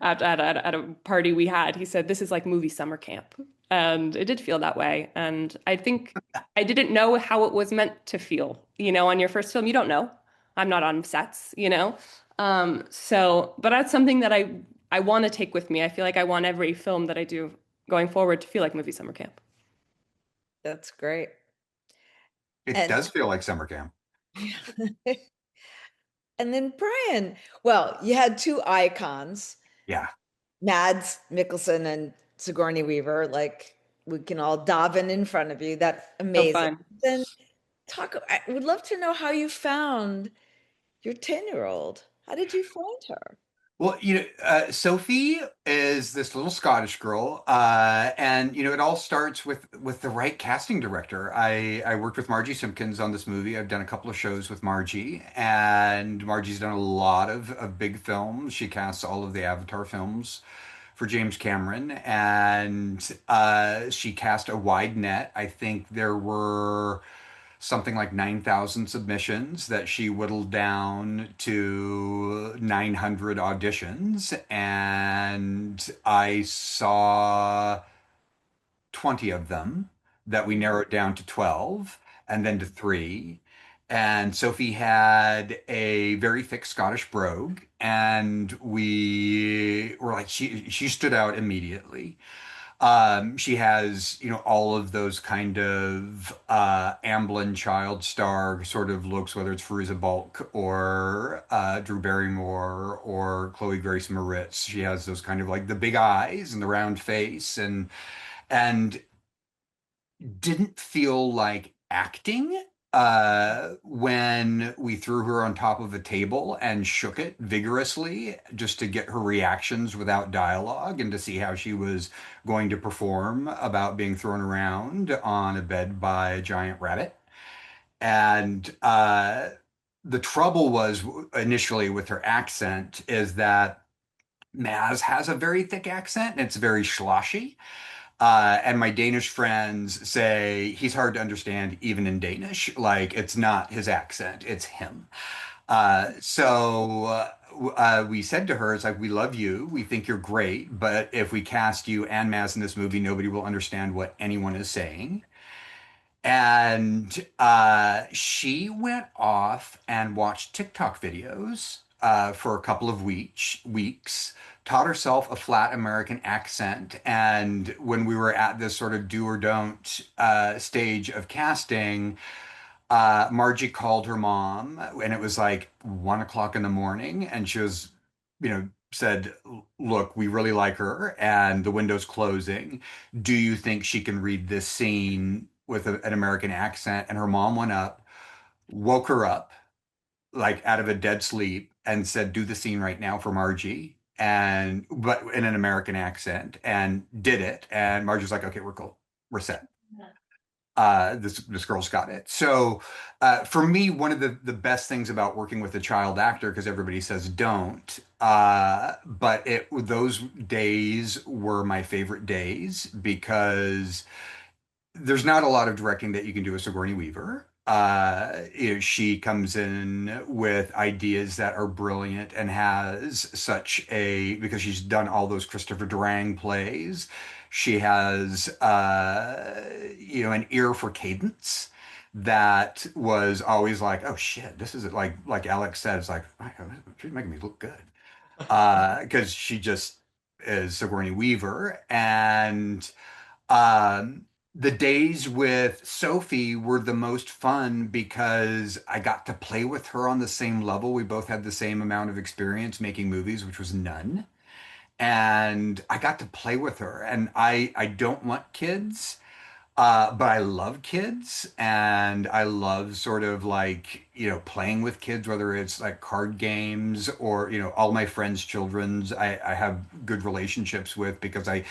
at a party we had, he said, "This is like movie summer camp." And it did feel that way. And I think I didn't know how it was meant to feel. On your first film, you don't know. I'm not on sets. But that's something that I want to take with me. I feel like I want every film that I do going forward to feel like movie summer camp. That's great. It And does feel like summer camp. and then Brian, well, you had two icons, Yeah. Mads Mikkelsen and Sigourney Weaver, like we can all daven in front of you. That's So amazing. fun. Then I would love to know how you found your 10-year-old. How did you find her? Well, Sophie is this little Scottish girl, and it all starts with the right casting director. I worked with Margie Simpkins on this movie. I've done a couple of shows with Margie, and Margie's done a lot of big films. She casts all of the Avatar films for James Cameron, and she cast a wide net. I think there were something like 9,000 submissions that she whittled down to 900 auditions. And I saw 20 of them that we narrowed down to 12 and then to three. And Sophie had a very thick Scottish brogue, and we were like, she stood out immediately. She has, all of those kind of Amblin child star sort of looks, whether it's Fairuza Balk or Drew Barrymore or Chloe Grace Moretz. She has those kind of like the big eyes and the round face, and didn't feel like acting when we threw her on top of a table and shook it vigorously just to get her reactions without dialogue and to see how she was going to perform about being thrown around on a bed by a giant rabbit. And the trouble was initially with her accent is that Maz has a very thick accent and it's very sloshy. And my Danish friends say he's hard to understand even in Danish. Like it's not his accent, it's him. We said to her, it's like, we love you. We think you're great. But if we cast you and Maz in this movie, nobody will understand what anyone is saying. And she went off and watched TikTok videos for a couple of weeks, taught herself a flat American accent. And when we were at this sort of do or don't stage of casting, Margie called her mom, and it was like 1 o'clock in the morning, and she was, said, "Look, we really like her, and the window's closing. Do you think she can read this scene with an American accent?" And her mom went up, woke her up, like out of a dead sleep, and said, "Do the scene right now for Margie." And but in an American accent, and did it. And Margie's like, "Okay, we're cool. We're set." This girl's got it. So for me, one of the best things about working with a child actor, because everybody says don't, but those days were my favorite days because there's not a lot of directing that you can do as Sigourney Weaver. She comes in with ideas that are brilliant and has because she's done all those Christopher Durang plays. She has, an ear for cadence that was always like, oh shit, this is like Alex said, it's like, she's making me look good. Because she just is Sigourney Weaver. And the days with Sophie were the most fun because I got to play with her on the same level. We both had the same amount of experience making movies, which was none. And I got to play with her. And I don't want kids. But I love kids and I love sort of like, playing with kids, whether it's like card games or, all my friends' children's I have good relationships with because uh,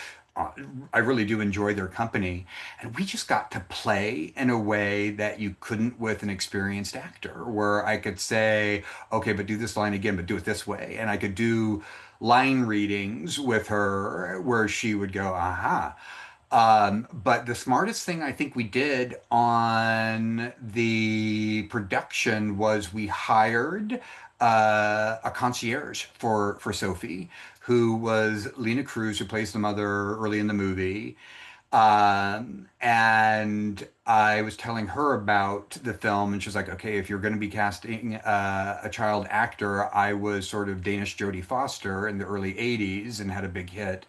I really do enjoy their company. And we just got to play in a way that you couldn't with an experienced actor, where I could say, okay, but do this line again, but do it this way. And I could do line readings with her where she would go, aha. But the smartest thing I think we did on the production was we hired a concierge for Sophie, who was Lena Cruz, who plays the mother early in the movie. And I was telling her about the film, and she's like, "Okay, if you're going to be casting a child actor, I was sort of Danish Jodie Foster in the early '80s and had a big hit."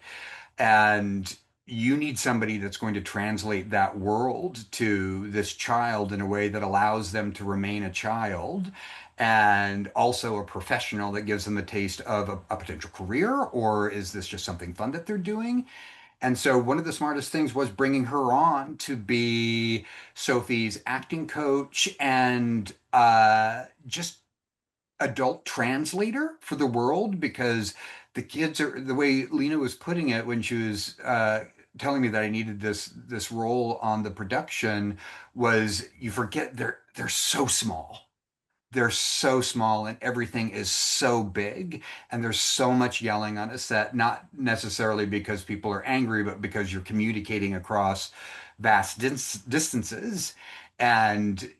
And you need somebody that's going to translate that world to this child in a way that allows them to remain a child and also a professional that gives them a taste of a potential career, or is this just something fun that they're doing? And so one of the smartest things was bringing her on to be Sophie's acting coach and just adult translator for the world, because the kids are, the way Lena was putting it when she was telling me that I needed this role on the production, was you forget they're so small. They're so small and everything is so big, and there's so much yelling on a set, not necessarily because people are angry, but because you're communicating across vast distances. And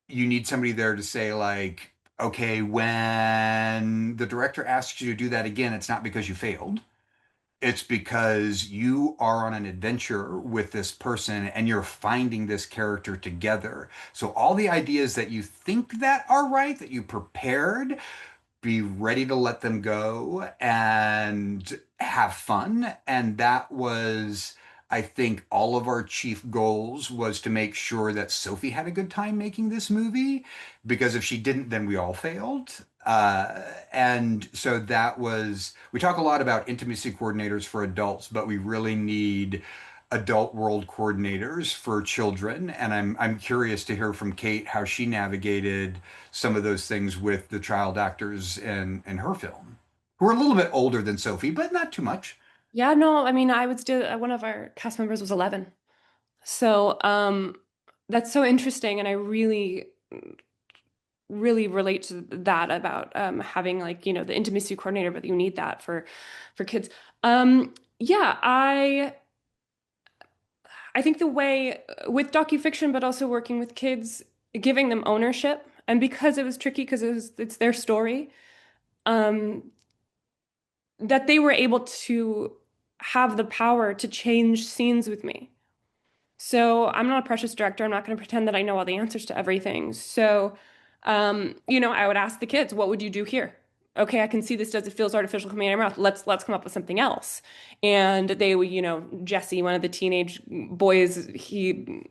you need somebody there to say, like, okay, when the director asks you to do that again, it's not because you failed. It's because you are on an adventure with this person and you're finding this character together. So all the ideas that you think that are right, that you prepared, be ready to let them go and have fun. And that was, I think, all of our chief goals, was to make sure that Sophie had a good time making this movie, because if she didn't, then we all failed. And so that was, we talk a lot about intimacy coordinators for adults, but we really need adult world coordinators for children. And I'm curious to hear from Kate how she navigated some of those things with the child actors in her film, who are a little bit older than Sophie, but not too much. Yeah, no, I mean, I would still, one of our cast members was 11. So, that's so interesting. And I really, really relate to that about having like, you know, the intimacy coordinator, but you need that for kids. Yeah, I think the way with docufiction, but also working with kids, giving them ownership, and because it was tricky because it's their story, um, that they were able to have the power to change scenes with me. So I'm not a precious director. I'm not going to pretend that I know all the answers to everything. So, you know, I would ask the kids, "What would you do here?" Okay, I can see this does it feels artificial coming out of your mouth. Let's come up with something else. And they would, you know, Jesse, one of the teenage boys, he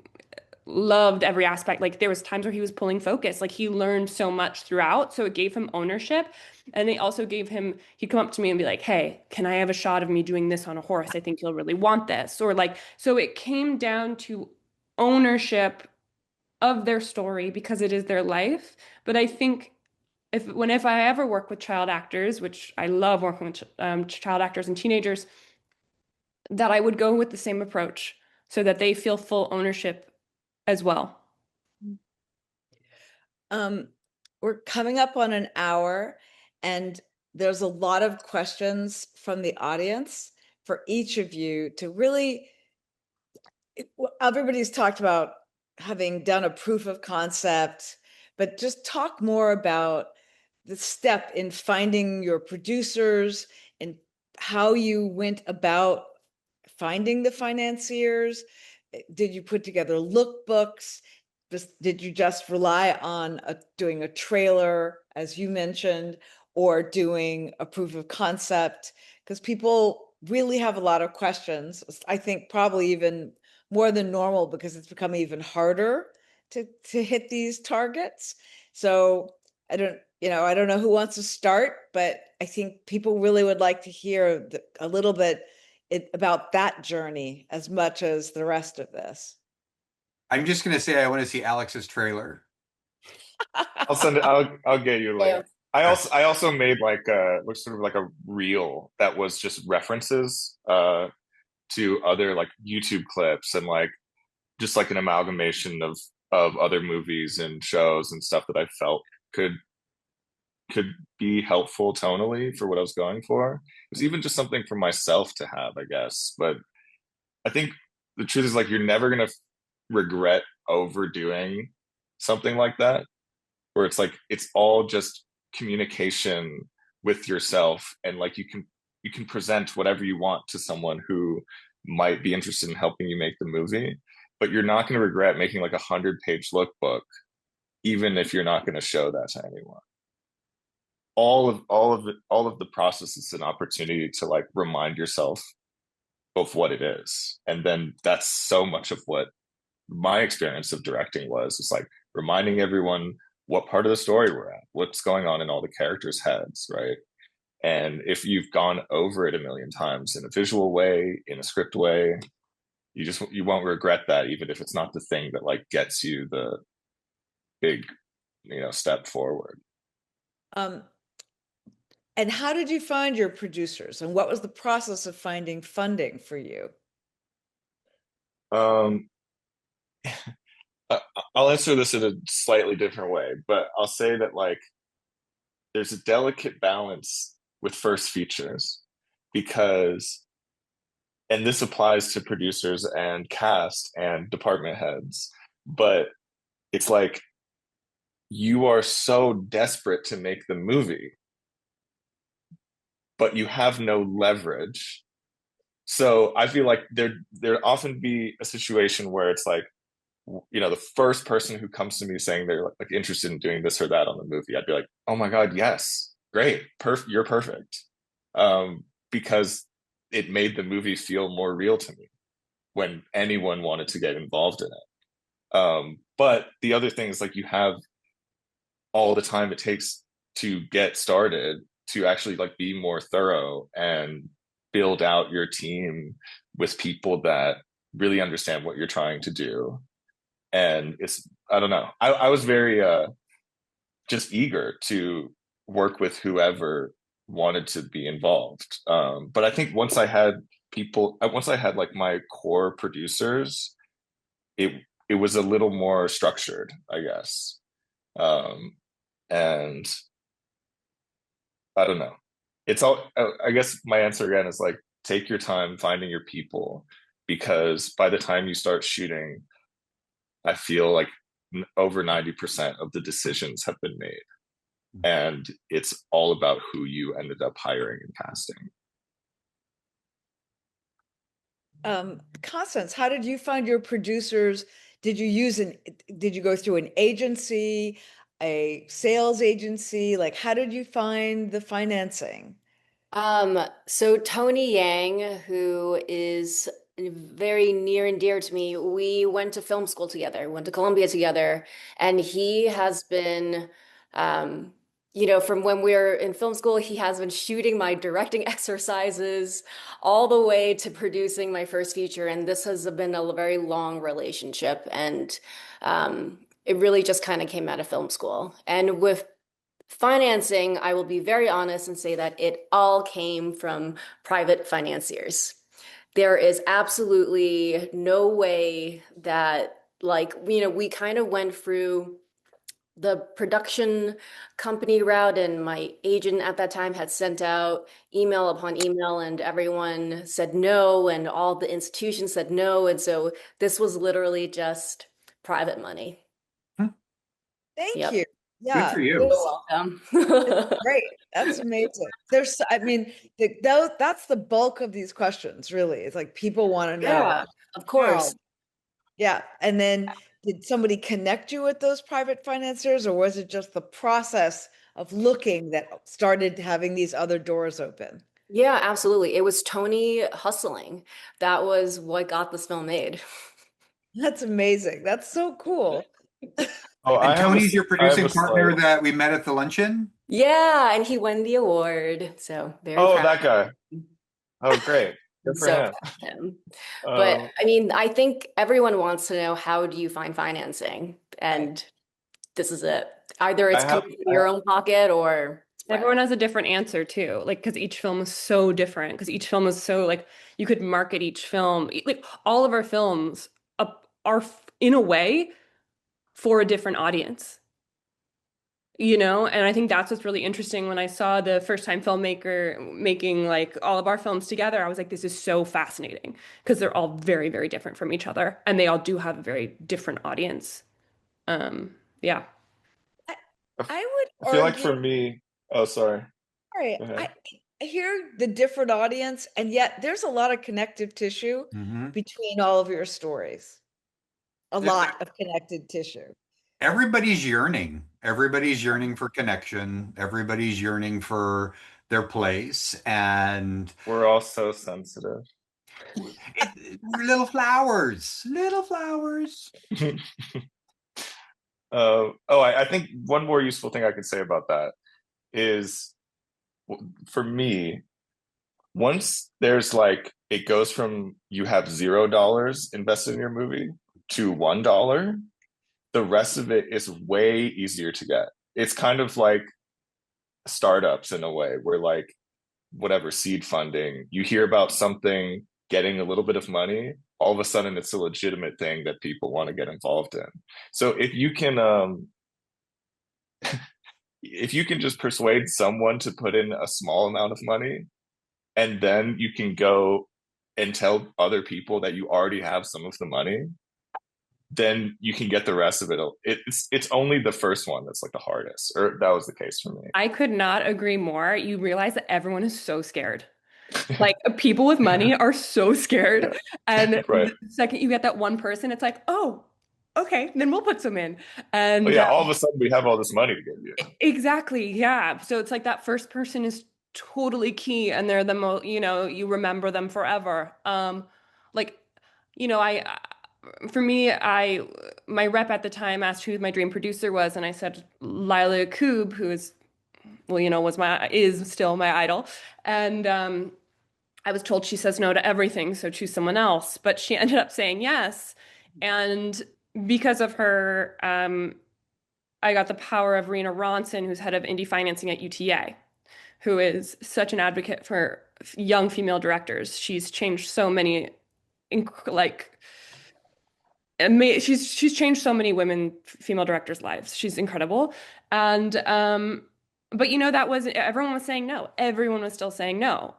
loved every aspect. Like there was times where he was pulling focus. Like he learned so much throughout, so it gave him ownership. And they also gave him, he'd come up to me and be like, "Hey, can I have a shot of me doing this on a horse? I think you'll really want this." Or like, so it came down to ownership of their story because it is their life. But I think if I ever work with child actors, which I love working with child actors and teenagers, that I would go with the same approach so that they feel full ownership as well. Um, we're coming up on an hour, and there's a lot of questions from the audience for each of you to really, everybody's talked about having done a proof of concept, but just talk more about the step in finding your producers and how you went about finding the financiers. Did you put together lookbooks? Did you just rely on doing a trailer, as you mentioned, or doing a proof of concept? Because people really have a lot of questions. I think probably even more than normal, because it's become even harder to hit these targets. So I don't know who wants to start, but I think people really would like to hear a little bit about that journey as much as the rest of this. I'm just gonna say I want to see Alex's trailer. I'll send it. I'll get you a Yeah. link. I also made like a sort of like a reel that was just references to other like YouTube clips and like just like an amalgamation of other movies and shows and stuff that I felt could be helpful tonally for what I was going for. It was even just something for myself to have, I guess. But I think the truth is like you're never gonna regret overdoing something like that, where it's like it's all just communication with yourself, and like you can present whatever you want to someone who might be interested in helping you make the movie, but you're not going to regret making like 100-page lookbook, even if you're not going to show that to anyone. All of the process is an opportunity to like remind yourself of what it is, and then that's so much of what my experience of directing was. It's like reminding everyone what part of the story we're at, what's going on in all the characters' heads, right? And if you've gone over it a million times in a visual way, in a script way, you won't regret that, even if it's not the thing that like gets you the big, step forward. Um, and how did you find your producers, and what was the process of finding funding for you? Um, I- I'll answer this in a slightly different way, but I'll say that like there's a delicate balance with first features because, and this applies to producers and cast and department heads, but it's like you are so desperate to make the movie, but you have no leverage. So I feel like there often be a situation where it's like, you know, the first person who comes to me saying they're like interested in doing this or that on the movie, I'd be like, oh my God, yes, great, you're perfect. Because it made the movie feel more real to me when anyone wanted to get involved in it. But the other thing is like you have all the time it takes to get started to actually like be more thorough and build out your team with people that really understand what you're trying to do. And it's, I don't know, I was very just eager to work with whoever wanted to be involved. But I think once I had once I had like my core producers, it was a little more structured, I guess. And I don't know. It's all, I guess my answer again is like, take your time finding your people, because by the time you start shooting, I feel like over 90% of the decisions have been made. And it's all about who you ended up hiring and casting. Constance, how did you find your producers? Did you go through an agency, a sales agency? Like, how did you find the financing? So Tony Yang, who is very near and dear to me, we went to film school together, went to Columbia together, and he has been, from when we were in film school, he has been shooting my directing exercises all the way to producing my first feature, and this has been a very long relationship, and it really just kind of came out of film school. And with financing, I will be very honest and say that it all came from private financiers. There is absolutely no way that, like, we kind of went through the production company route, and my agent at that time had sent out email upon email, and everyone said no, and all the institutions said no. And so this was literally just private money. Thank Yep. you. Good Yeah, for you. You're welcome. it's great. That's amazing. I mean, that's the bulk of these questions, really. It's like people want to know Yeah, of how. course. Yeah. And then did somebody connect you with those private financiers, or was it just the process of looking that started having these other doors open? Yeah, absolutely. It was Tony hustling. That was what got this film made. That's amazing. That's so cool. Oh, And Tony's your I have producing a partner slight. that we met at the luncheon? Yeah, and he won the award. So very Oh, proud that guy. of him. Oh, great. Good for So him. proud of him. But Um, I mean, I think everyone wants to know, how do you find financing? And this is it. Either I it's have. coming from your own pocket or it's Everyone private. has a different answer too, like because each film is so different. Because each film is so like you could market each film. Like all of our films are in a way for a different audience, you know? And I think that's what's really interesting. When I saw the first time filmmaker making like all of our films together, I was like, this is so fascinating because they're all very, very different from each other, and they all do have a very different audience. Yeah. I, I f- I I would feel like argue, for me. Oh, sorry. right, Go ahead. I hear the different audience, and yet there's a lot of connective tissue Mm-hmm. between all of your stories. A lot of connected tissue. Everybody's yearning. Everybody's yearning for connection. Everybody's yearning for their place. And We're all so sensitive. we're little flowers, little flowers. I think one more useful thing I could say about that is, for me, once there's like, it goes from you have $0 invested in your movie to $1, the rest of it is way easier to get. It's kind of like startups in a way where like whatever seed funding, you hear about something getting a little bit of money, all of a sudden it's a legitimate thing that people want to get involved in. So if you can just persuade someone to put in a small amount of money, and then you can go and tell other people that you already have some of the money, then you can get the rest of it. It's only the first one that's like the hardest, or that was the case for me. I could not agree more. You realize that everyone is so scared. Like people with money are so Yeah, scared. And right. the second you get that one person, it's like, oh, okay, then we'll put some in. Oh And yeah, all of a sudden we have all this money to give you. exactly, yeah. So it's like that first person is totally key, and they're the most, you remember them forever. Like, for me, my rep at the time asked who my dream producer was, and I said Lila Koob, who is, well, is still my idol. And I was told she says no to everything, so choose someone else. But she ended up saying yes. And because of her, I got the power of Rena Ronson, who's head of indie financing at UTA, who is such an advocate for young female directors. She's changed so many, like, she's changed so many female directors' lives. She's incredible. And but that was everyone was saying no. Everyone was still saying no.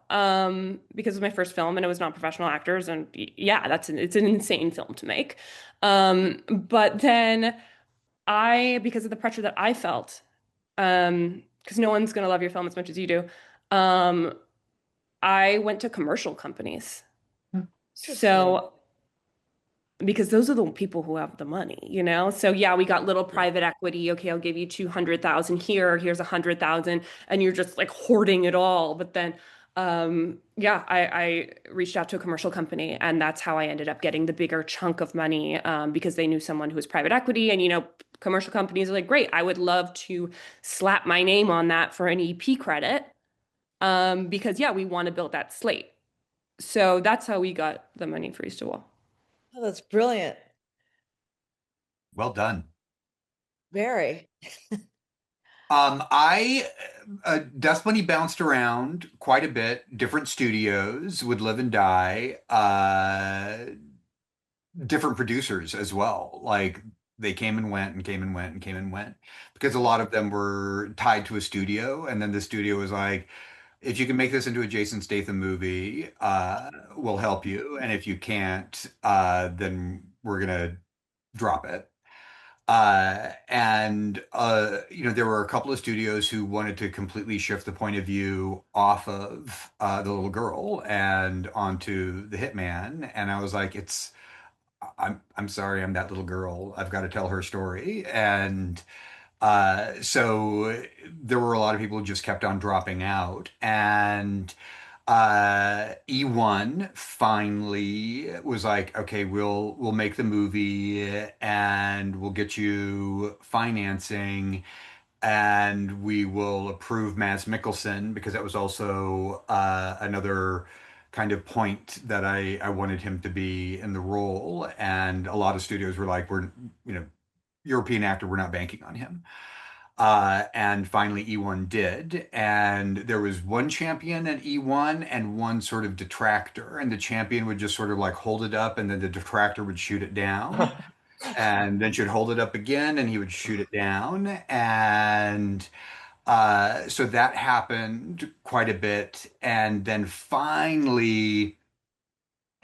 Because it was my first film and it was not professional actors, and yeah, it's an insane film to make. But then because of the pressure that I felt, because no one's gonna love your film as much as you do, um, I went to commercial companies. So because those are the people who have the money. So yeah, we got little private equity. Okay, I'll give you 200,000 here. Here's 100,000, and you're just like hoarding it all. But then, yeah, I reached out to a commercial company, and that's how I ended up getting the bigger chunk of money, because they knew someone who was private equity, and commercial companies are like, great, I would love to slap my name on that for an EP credit, because yeah, we want to build that slate. So that's how we got the money for East to Wall. Oh, that's brilliant. Well done. Very. I Dust Bunny bounced around quite a bit, different studios, would live and die, different producers as well. Like they came and went and came and went and came and went because a lot of them were tied to a studio, and then the studio was like, if you can make this into a Jason Statham movie, we'll help you, and if you can't, then we're gonna drop it. There were a couple of studios who wanted to completely shift the point of view off of the little girl and onto the hitman. And I was like, I'm sorry, I'm that little girl. I've got to tell her story. And so there were a lot of people who just kept on dropping out. And E1 finally was like, okay, we'll make the movie and we'll get you financing and we will approve Mads Mikkelsen because that was also another kind of point that I wanted him to be in the role. And a lot of studios were like, you know, European actor, we're not banking on him. And finally, E1 did. And there was one champion at E1 and one sort of detractor. And the champion would just sort of like hold it up, and then the detractor would shoot it down. And then she'd hold it up again, and he would shoot it down. And so that happened quite a bit. And then finally,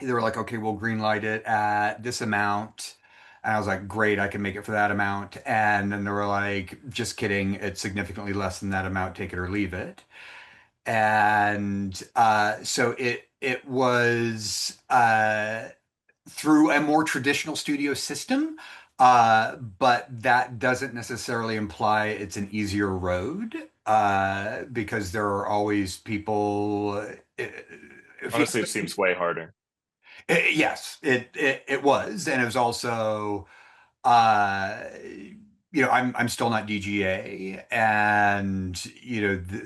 they were like, okay, we'll greenlight it at this amount. And I was like, great, I can make it for that amount. And then they were like, just kidding, it's significantly less than that amount, take it or leave it. And so it was through a more traditional studio system, but that doesn't necessarily imply it's an easier road, because there are always people. Honestly, it seems way harder. Yes, it was, and it was also, uh, I'm still not DGA, and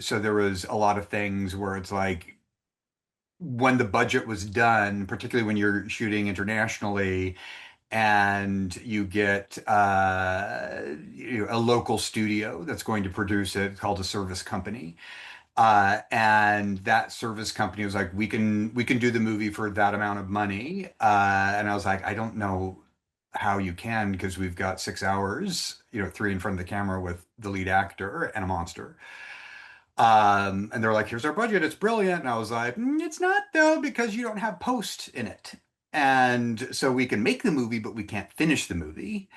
so there was a lot of things where it's like when the budget was done, particularly when you're shooting internationally, and you get a local studio that's going to produce it called a service company. And that service company was like, we can do the movie for that amount of money. And I was like, I don't know how you can, because we've got 6 hours, 3 in front of the camera with the lead actor and a monster. And they're like, here's our budget. It's brilliant. And I was like, it's not though, because you don't have post in it. And so we can make the movie, but we can't finish the movie.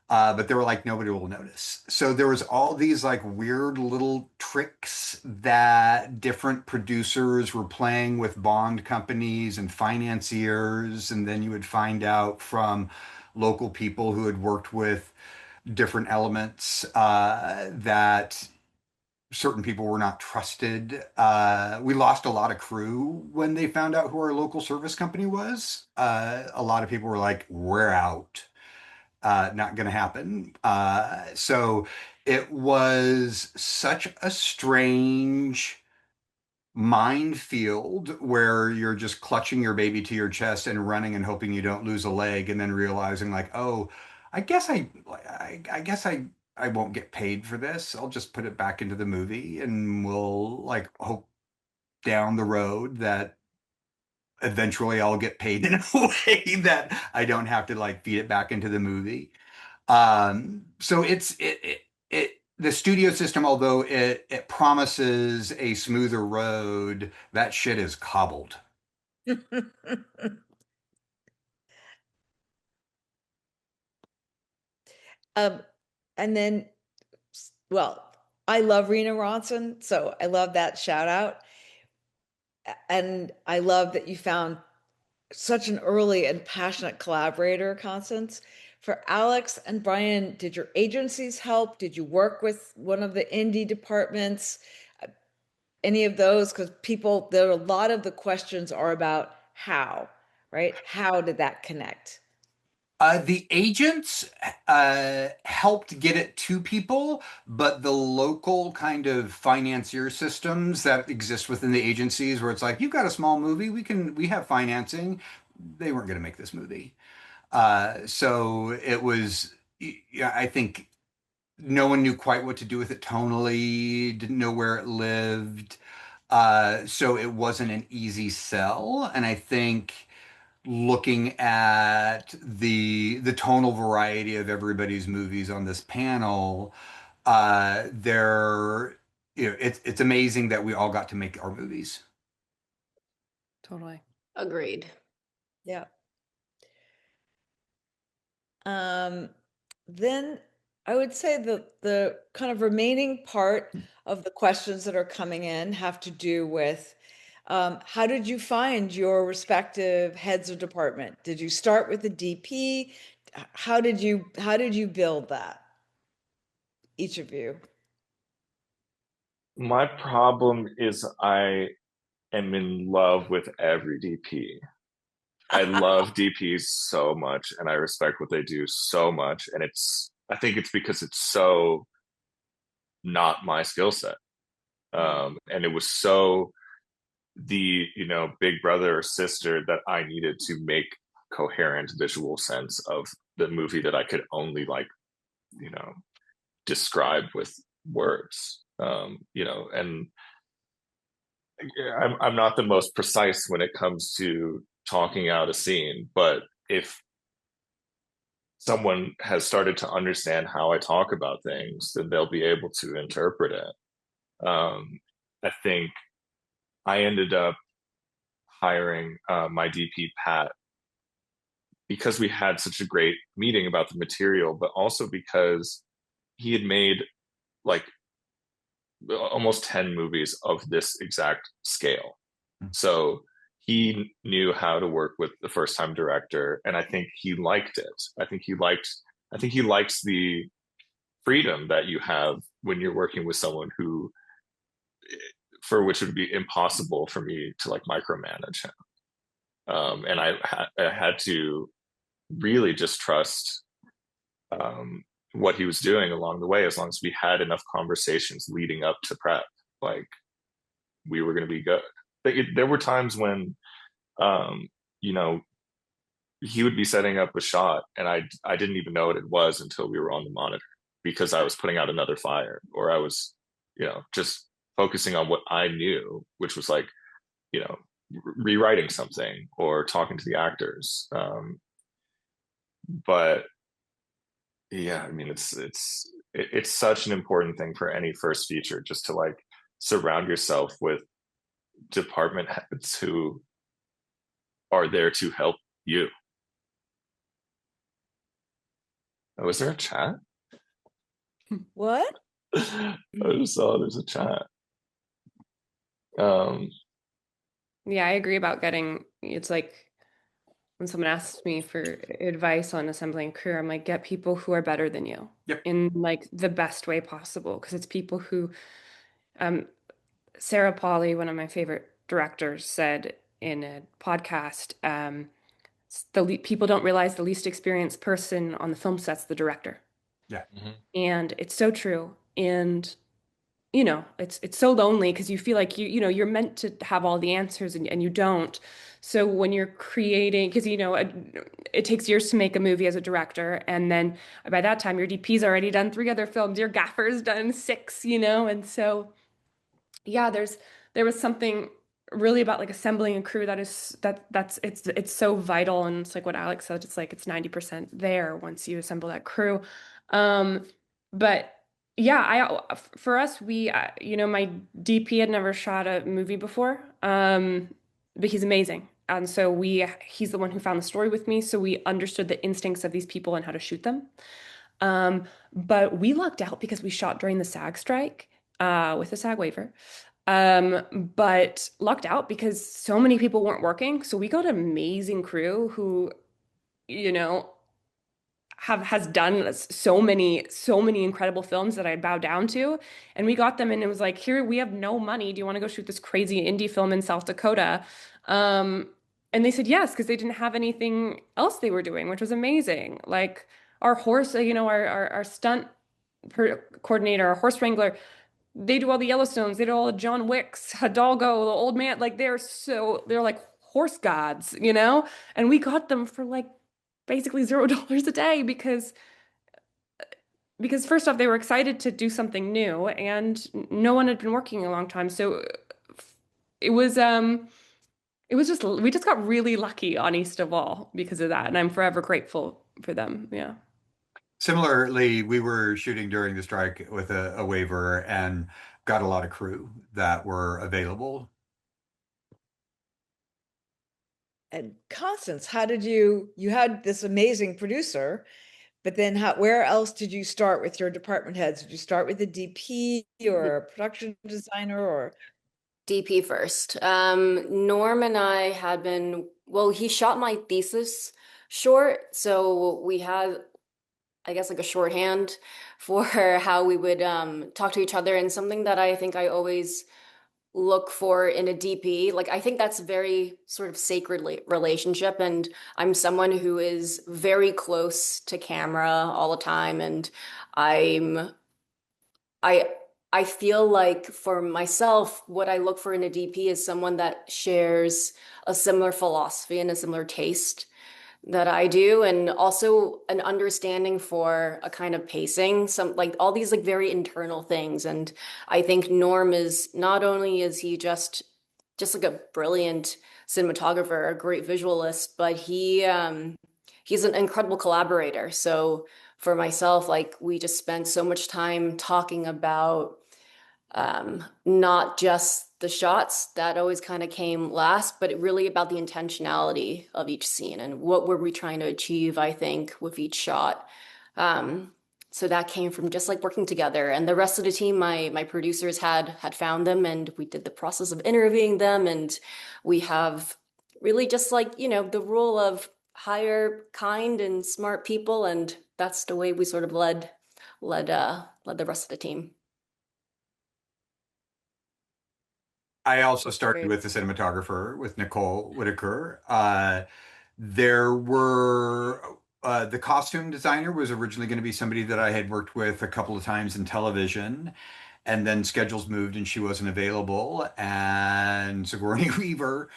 But they were like, nobody will notice. So there was all these like weird little tricks that different producers were playing with bond companies and financiers. And then you would find out from local people who had worked with different elements that certain people were not trusted. We lost a lot of crew when they found out who our local service company was. A lot of people were like, we're out. Not going to happen. So it was such a strange minefield where you're just clutching your baby to your chest and running and hoping you don't lose a leg, and then realizing like, oh, I guess I won't get paid for this. I'll just put it back into the movie, and we'll like hope down the road that eventually I'll get paid in a way that I don't have to like feed it back into the movie. So the studio system, although it promises a smoother road, that shit is cobbled. Um, and then, well, I love Rena Ronson, so I love that shout out. And I love that you found such an early and passionate collaborator, Constance. For Alex and Bryan, did your agencies help? Did you work with one of the indie departments? Any of those? Because there are a lot of the questions are about how, right? How did that connect? The agents helped get it to people, but the local kind of financier systems that exist within the agencies, where it's like, you've got a small movie, we have financing. They weren't going to make this movie. So it was, yeah, I think no one knew quite what to do with it tonally, didn't know where it lived. So it wasn't an easy sell. And I think looking at the tonal variety of everybody's movies on this panel, they're it's amazing that we all got to make our movies. Totally. Agreed. Yeah. Um, then I would say the kind of remaining part of the questions that are coming in have to do with how did you find your respective heads of department? Did you start with the DP? How did you build that? Each of you. My problem is I am in love with every DP. I love DPs so much, and I respect what they do so much. And I think it's because it's so not my skill set. And it was so the, big brother or sister that I needed to make coherent visual sense of the movie that I could only you know, describe with words. And I'm not the most precise when it comes to talking out a scene, but if someone has started to understand how I talk about things, then they'll be able to interpret it. I think I ended up hiring my DP, Pat, because we had such a great meeting about the material, but also because he had made like almost 10 movies of this exact scale. So he knew how to work with the first time director, and I think he liked it. I think he likes the freedom that you have when you're working with someone for which it would be impossible for me to like micromanage him. And I had to really just trust what he was doing along the way. As long as we had enough conversations leading up to prep, like we were going to be good. There were times when, you know, he would be setting up a shot, and I didn't even know what it was until we were on the monitor, because I was putting out another fire, or I was, just focusing on what I knew, which was like, you know, rewriting something or talking to the actors. But yeah, I mean, it's such an important thing for any first feature, just to like surround yourself with department heads who are there to help you. Oh, is there a chat? What? I just saw there's a chat. Um, Yeah, I agree about it's like when someone asks me for advice on assembling crew, I'm like, get people who are better than you Yep. in like the best way possible. Because it's people who, um, Sarah Polley, one of my favorite directors, said in a podcast, people don't realize the least experienced person on the film set's the director. Yeah. mhm. And it's so true. And it's so lonely because you feel like you're meant to have all the answers and you don't. So when you're creating, because it takes years to make a movie as a director, and then by that time your DP's already done 3 other films, your gaffer's done 6, and so yeah, there was something really about like assembling a crew that's it's so vital, and it's like what Alex said, it's like it's 90% there once you assemble that crew. Um, but yeah, for us, we my DP had never shot a movie before, but he's amazing. And so he's the one who found the story with me, so we understood the instincts of these people and how to shoot them. Um, but we lucked out because we shot during the SAG strike, with a SAG waiver. But lucked out because so many people weren't working. So we got an amazing crew who, you know, has done so many incredible films that I bow down to. And we got them and it was like, here, we have no money. Do you want to go shoot this crazy indie film in South Dakota? And they said yes, because they didn't have anything else they were doing, which was amazing. Like our horse, our stunt coordinator, our horse wrangler, they do all the Yellowstones, they do all the John Wicks, Hidalgo, the old man, like they're like horse gods. And we got them for like basically $0 a day because first off, they were excited to do something new and no one had been working a long time. So it was just we just got really lucky on East of All because of that. And I'm forever grateful for them. Yeah. Similarly, we were shooting during the strike with a waiver and got a lot of crew that were available. And Constance, how did you had this amazing producer, but then where else did you start with your department heads? Did you start with a DP or a production designer or? DP first. Norm and I had been, well, he shot my thesis short, so we had, I guess, like a shorthand for how we would talk to each other, and something that I think I always look for in a DP. Like, I think that's a very sort of sacred relationship, and I'm someone who is very close to camera all the time, and I'm I I feel like for myself, what I look for in a DP is someone that shares a similar philosophy and a similar taste that I do, and also an understanding for a kind of pacing, some like all these like very internal things. And I think Norm is not only is he just like a brilliant cinematographer, a great visualist, but he's an incredible collaborator. So for myself, like we just spent so much time talking about not just the shots that always kind of came last, but really about the intentionality of each scene and what were we trying to achieve, I think, with each shot. Um, so that came from just like working together, and the rest of the team, my producers had found them, and we did the process of interviewing them, and we have really just like the rule of hire kind and smart people, and that's the way we sort of led the rest of the team. I also started Great. with the cinematographer, with Nicole Whitaker. There were the costume designer was originally going to be somebody that I had worked with a couple of times in television, and then schedules moved and she wasn't available. And Sigourney Weaver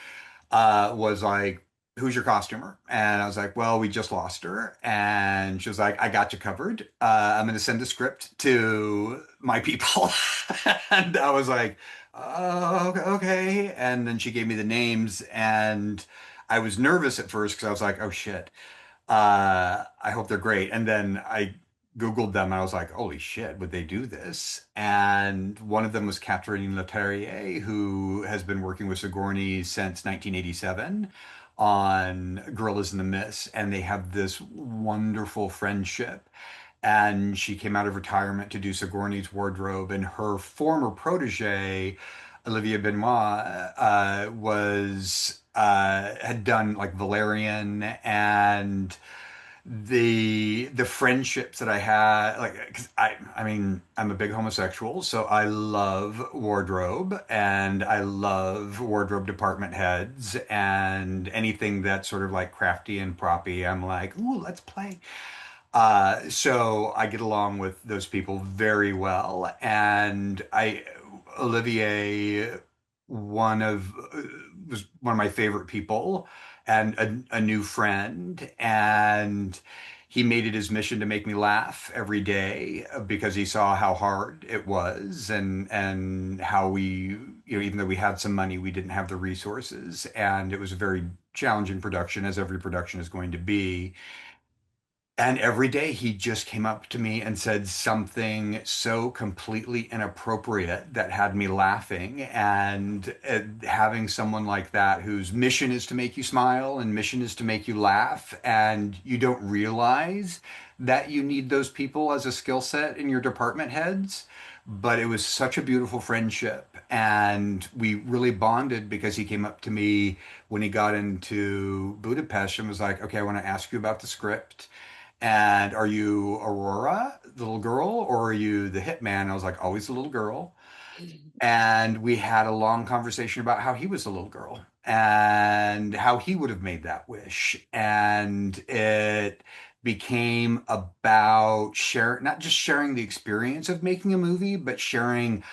was like, who's your costumer? And I was like, well, we just lost her. And she was like, I got you covered. I'm going to send a script to my people. And I was like, oh, okay. And then she gave me the names, and I was nervous at first because I was like, oh shit. I hope they're great. And then I Googled them and I was like, holy shit, would they do this? And one of them was Catherine Leterrier, who has been working with Sigourney since 1987 on Gorillas in the Mist. And they have this wonderful friendship. And she came out of retirement to do Sigourney's wardrobe. And her former protege, Olivia Benoit, had done like Valerian, and the friendships that I had, like, 'cause I mean, I'm a big homosexual, so I love wardrobe, and I love wardrobe department heads, and anything that's sort of like crafty and proppy, I'm like, ooh, let's play. So I get along with those people very well, and Olivier, one of was one of my favorite people, and a new friend, and he made it his mission to make me laugh every day because he saw how hard it was, and how even though we had some money, we didn't have the resources, and it was a very challenging production, as every production is going to be. And every day he just came up to me and said something so completely inappropriate that had me laughing. And having someone like that whose mission is to make you smile and mission is to make you laugh, and you don't realize that you need those people as a skill set in your department heads. But it was such a beautiful friendship. And we really bonded because he came up to me when he got into Budapest and was like, okay, I want to ask you about the script. And are you Aurora, the little girl, or are you the hitman? I was like, always the little girl. And we had a long conversation about how he was a little girl and how he would have made that wish. And it became about not just sharing the experience of making a movie, but sharing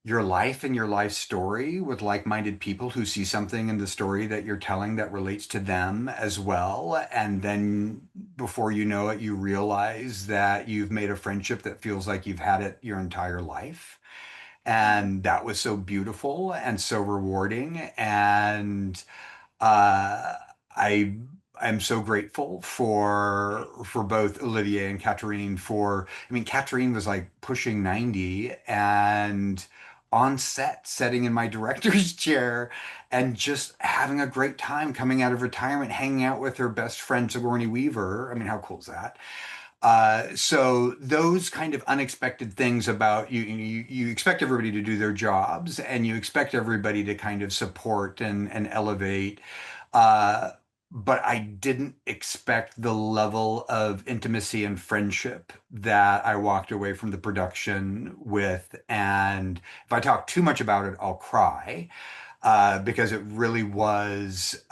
your life and your life story with like-minded people who see something in the story that you're telling that relates to them as well. And then before you know it, you realize that you've made a friendship that feels like you've had it your entire life. And that was so beautiful and so rewarding. And uh, I I'm so grateful for both Olivier and Catherine. I mean, Catherine was like pushing 90 and on set, sitting in my director's chair and just having a great time coming out of retirement, hanging out with her best friend Sigourney Weaver. I mean, how cool is that? So those kind of unexpected things about you expect everybody to do their jobs, and you expect everybody to kind of support and elevate. Uh, but I didn't expect the level of intimacy and friendship that I walked away from the production with. And if I talk too much about it, I'll cry, because it really was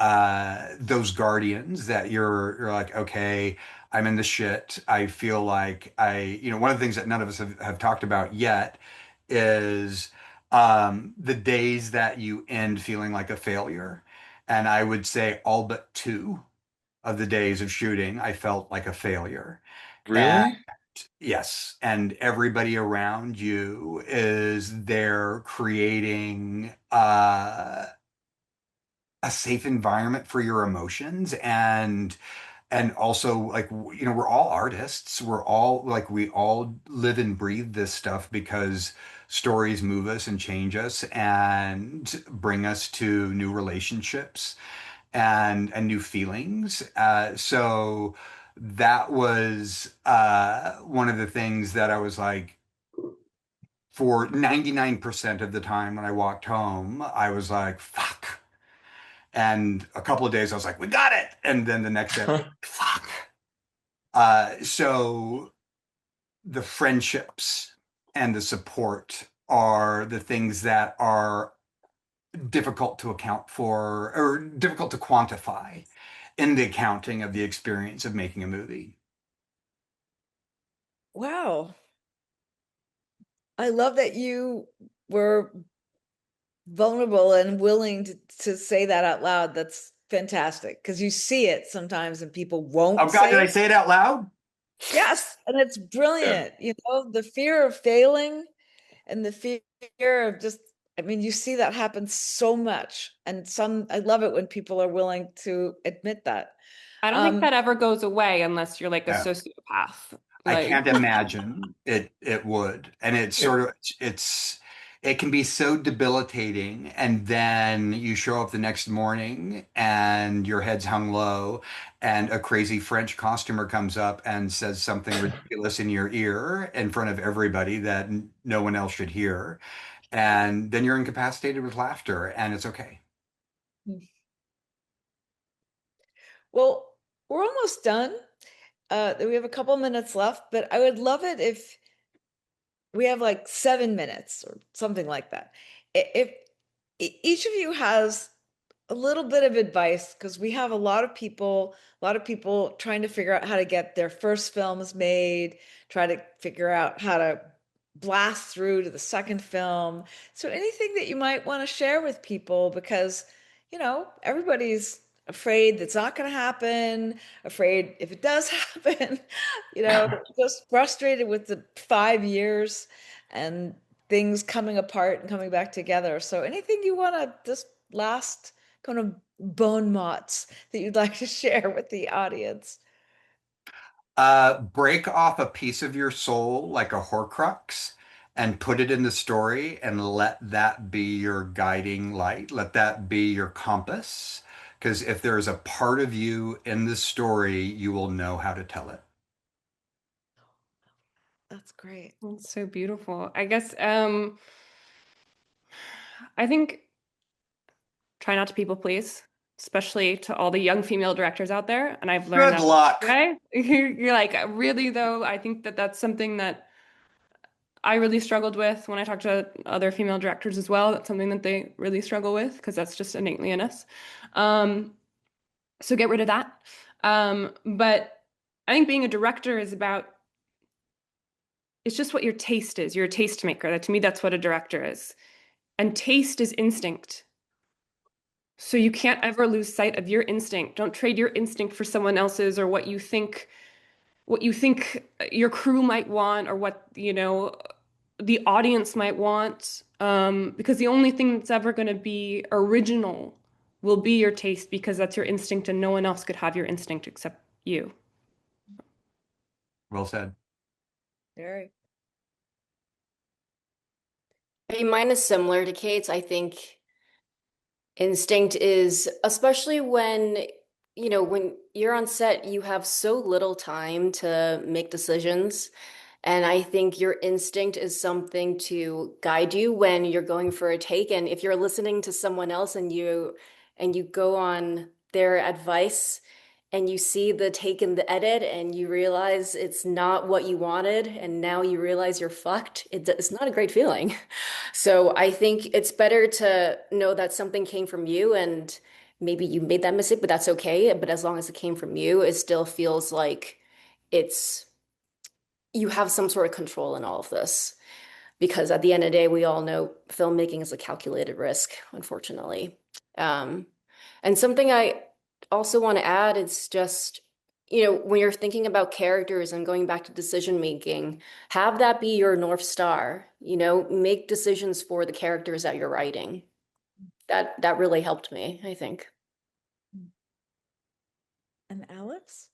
those guardians that you're like, okay, I'm in the shit. I feel like one of the things that none of us have talked about yet is the days that you end feeling like a failure. And I would say all but two of the days of shooting, I felt like a failure. And Really? yes, and everybody around you is there creating a safe environment for your emotions, and also like we're all artists, we all live and breathe this stuff because stories move us and change us and bring us to new relationships and new feelings. So that was one of the things that I was like, for 99% of the time when I walked home, I was like, fuck. And a couple of days I was like, we got it. And then the next day, fuck. So the friendships and the support are the things that are difficult to account for or difficult to quantify in the accounting of the experience of making a movie. Wow. I love that you were vulnerable and willing to say that out loud. That's fantastic because you see it sometimes and people won't Oh God, say did I it. say it out loud? Yes, and it's brilliant. You know, the fear of failing and the fear of just, I mean, you see that happen so much. And I love it when people are willing to admit that. I don't think that ever goes away unless you're like a No. sociopath. I Like, can't imagine it would. And it's sort of it can be so debilitating, and then you show up the next morning and your head's hung low and a crazy French costumer comes up and says something ridiculous in your ear in front of everybody that no one else should hear. And then you're incapacitated with laughter and it's okay. Well, we're almost done. We have a couple minutes left, but I would love it if we have like 7 minutes or something like that. If each of you has a little bit of advice, because we have a lot of people trying to figure out how to get their first films made, try to figure out how to blast through to the second film. So anything that you might want to share with people, because, you know, everybody's afraid that's not going to happen, afraid if it does happen, you know, just frustrated with the 5 years and things coming apart and coming back together. So anything you want to just last kind of bone mots that you'd like to share with the audience? Break off a piece of your soul like a Horcrux and put it in the story and let that be your guiding light. Let that be your compass. Because if there's a part of you in the story, you will know how to tell it. That's great. it's so beautiful. I guess I think try not to people please, especially to all the young female directors out there. And I've learned Good that luck. way. You're like, really though, I think that that's something that I really struggled with when I talked to other female directors as well. That's something that they really struggle with because that's just innately in us. Um, so get rid of that. But I think being a director is about, it's just what your taste is. You're a tastemaker. That to me, that's what a director is. And taste is instinct. So you can't ever lose sight of your instinct. Don't trade your instinct for someone else's or what you think your crew might want or what, you know, the audience might want. Because the only thing that's ever going to be original will be your taste because that's your instinct and no one else could have your instinct except you. Well said. Very. Hey, mine is similar to Kate's. I think instinct is, especially when, you know, when you're on set, you have so little time to make decisions. And I think your instinct is something to guide you when you're going for a take. And if you're listening to someone else and you go on their advice and you see the take in the edit and you realize it's not what you wanted and now you realize you're fucked, it's not a great feeling. So I think it's better to know that something came from you and maybe you made that mistake, but that's okay. But as long as it came from you, it still feels like it's you have some sort of control in all of this. Because at the end of the day, we all know filmmaking is a calculated risk, unfortunately. Um, and something I also want to add is just, you know, when you're thinking about characters and going back to decision making, have that be your North Star. You know, make decisions for the characters that you're writing. That really helped me, I think. And Alex?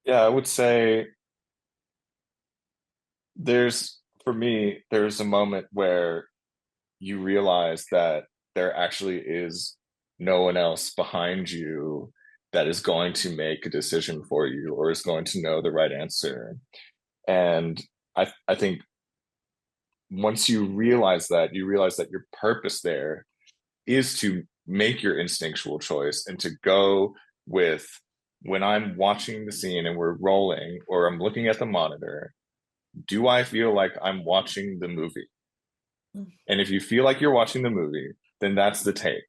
Yeah, I would say for me, there's a moment where you realize that there actually is no one else behind you that is going to make a decision for you or is going to know the right answer. And I think once you realize that, you realize that your purpose there is to make your instinctual choice and to go with when I'm watching the scene and we're rolling or I'm looking at the monitor, do I feel like I'm watching the movie? And if you feel like you're watching the movie, then that's the take.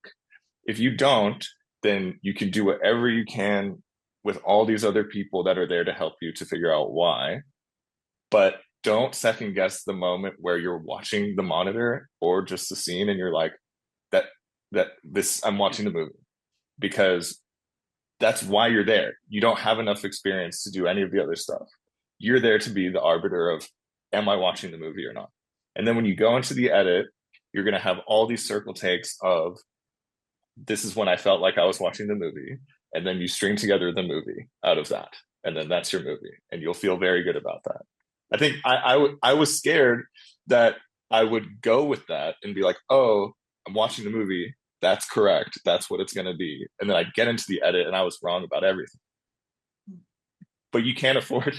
If you don't, then you can do whatever you can with all these other people that are there to help you to figure out why. But don't second guess the moment where you're watching the monitor or just the scene and you're like, that this I'm watching the movie. because that's why you're there. You don't have enough experience to do any of the other stuff. You're there to be the arbiter of, am I watching the movie or not? And then when you go into the edit, you're going to have all these circle takes of, this is when I felt like I was watching the movie. And then you string together the movie out of that. And then that's your movie. And you'll feel very good about that. I think I was scared that I would go with that and be like, oh, I'm watching the movie. That's correct. That's what it's going to be. And then I get into the edit and I was wrong about everything. But you can't afford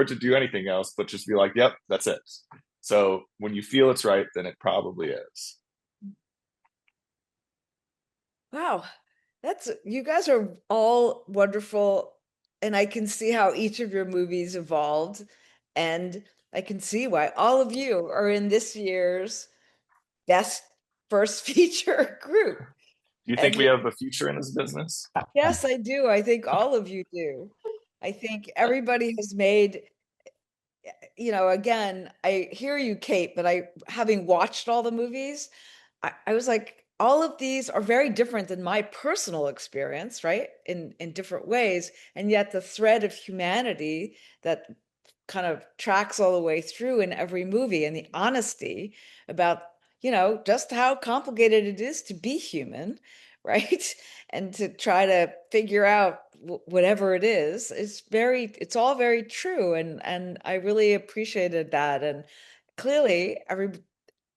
to do anything else but just be like, yep, that's it. So when you feel it's right, then it probably is. Wow, you guys are all wonderful, and I can see how each of your movies evolved, and I can see why all of you are in this year's best first feature group. Do you think And we have a future in this business? yes, I do. I think all of you do. I think everybody has made, again, I hear you, Kate, but having watched all the movies, I was like, all of these are very different than my personal experience, right? In different ways. And yet the thread of humanity that kind of tracks all the way through in every movie, and the honesty about, just how complicated it is to be human, right? And to try to figure out whatever it is, it's all very true. And I really appreciated that. And clearly,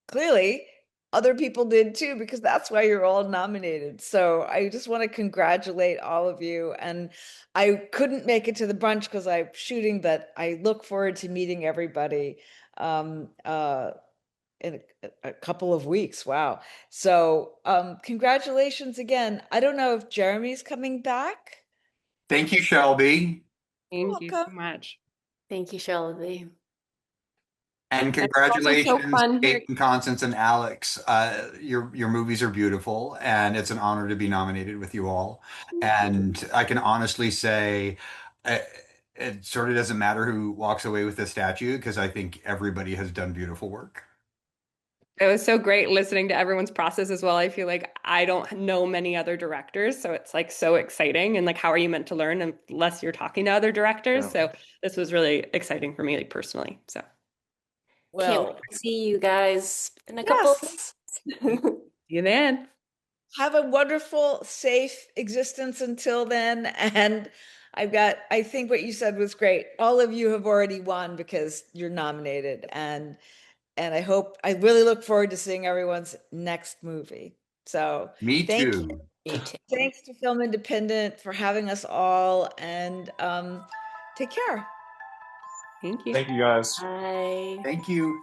clearly other people did too, because that's why you're all nominated. So I just want to congratulate all of you. And I couldn't make it to the brunch because I'm shooting, but I look forward to meeting everybody in a couple of weeks. Wow. So congratulations again. I don't know if Jeremy's coming back. Thank you, Shelby. Thank you so welcome. much. Thank you, Shelby. And It's also so congratulations, fun Kate hearing. and Constance and Alex. Your movies are beautiful, and it's an honor to be nominated with you all. And I can honestly say, uh, it sort of doesn't matter who walks away with the statue, because I think everybody has done beautiful work. It was so great listening to everyone's process as well. I feel like I don't know many other directors, so it's like so exciting. And like, how are you meant to learn unless you're talking to other directors? Yeah. So this was really exciting for me, like personally. So Can't Well, wait to see you guys in a couple of yes. weeks. see you then. Have a wonderful, safe existence until then. And I think what you said was great. All of you have already won because you're nominated. And I really look forward to seeing everyone's next movie. So Me thank you. too. Me too. Thanks to Film Independent for having us all, and take care. Thank you. Thank you guys. Bye. Thank you.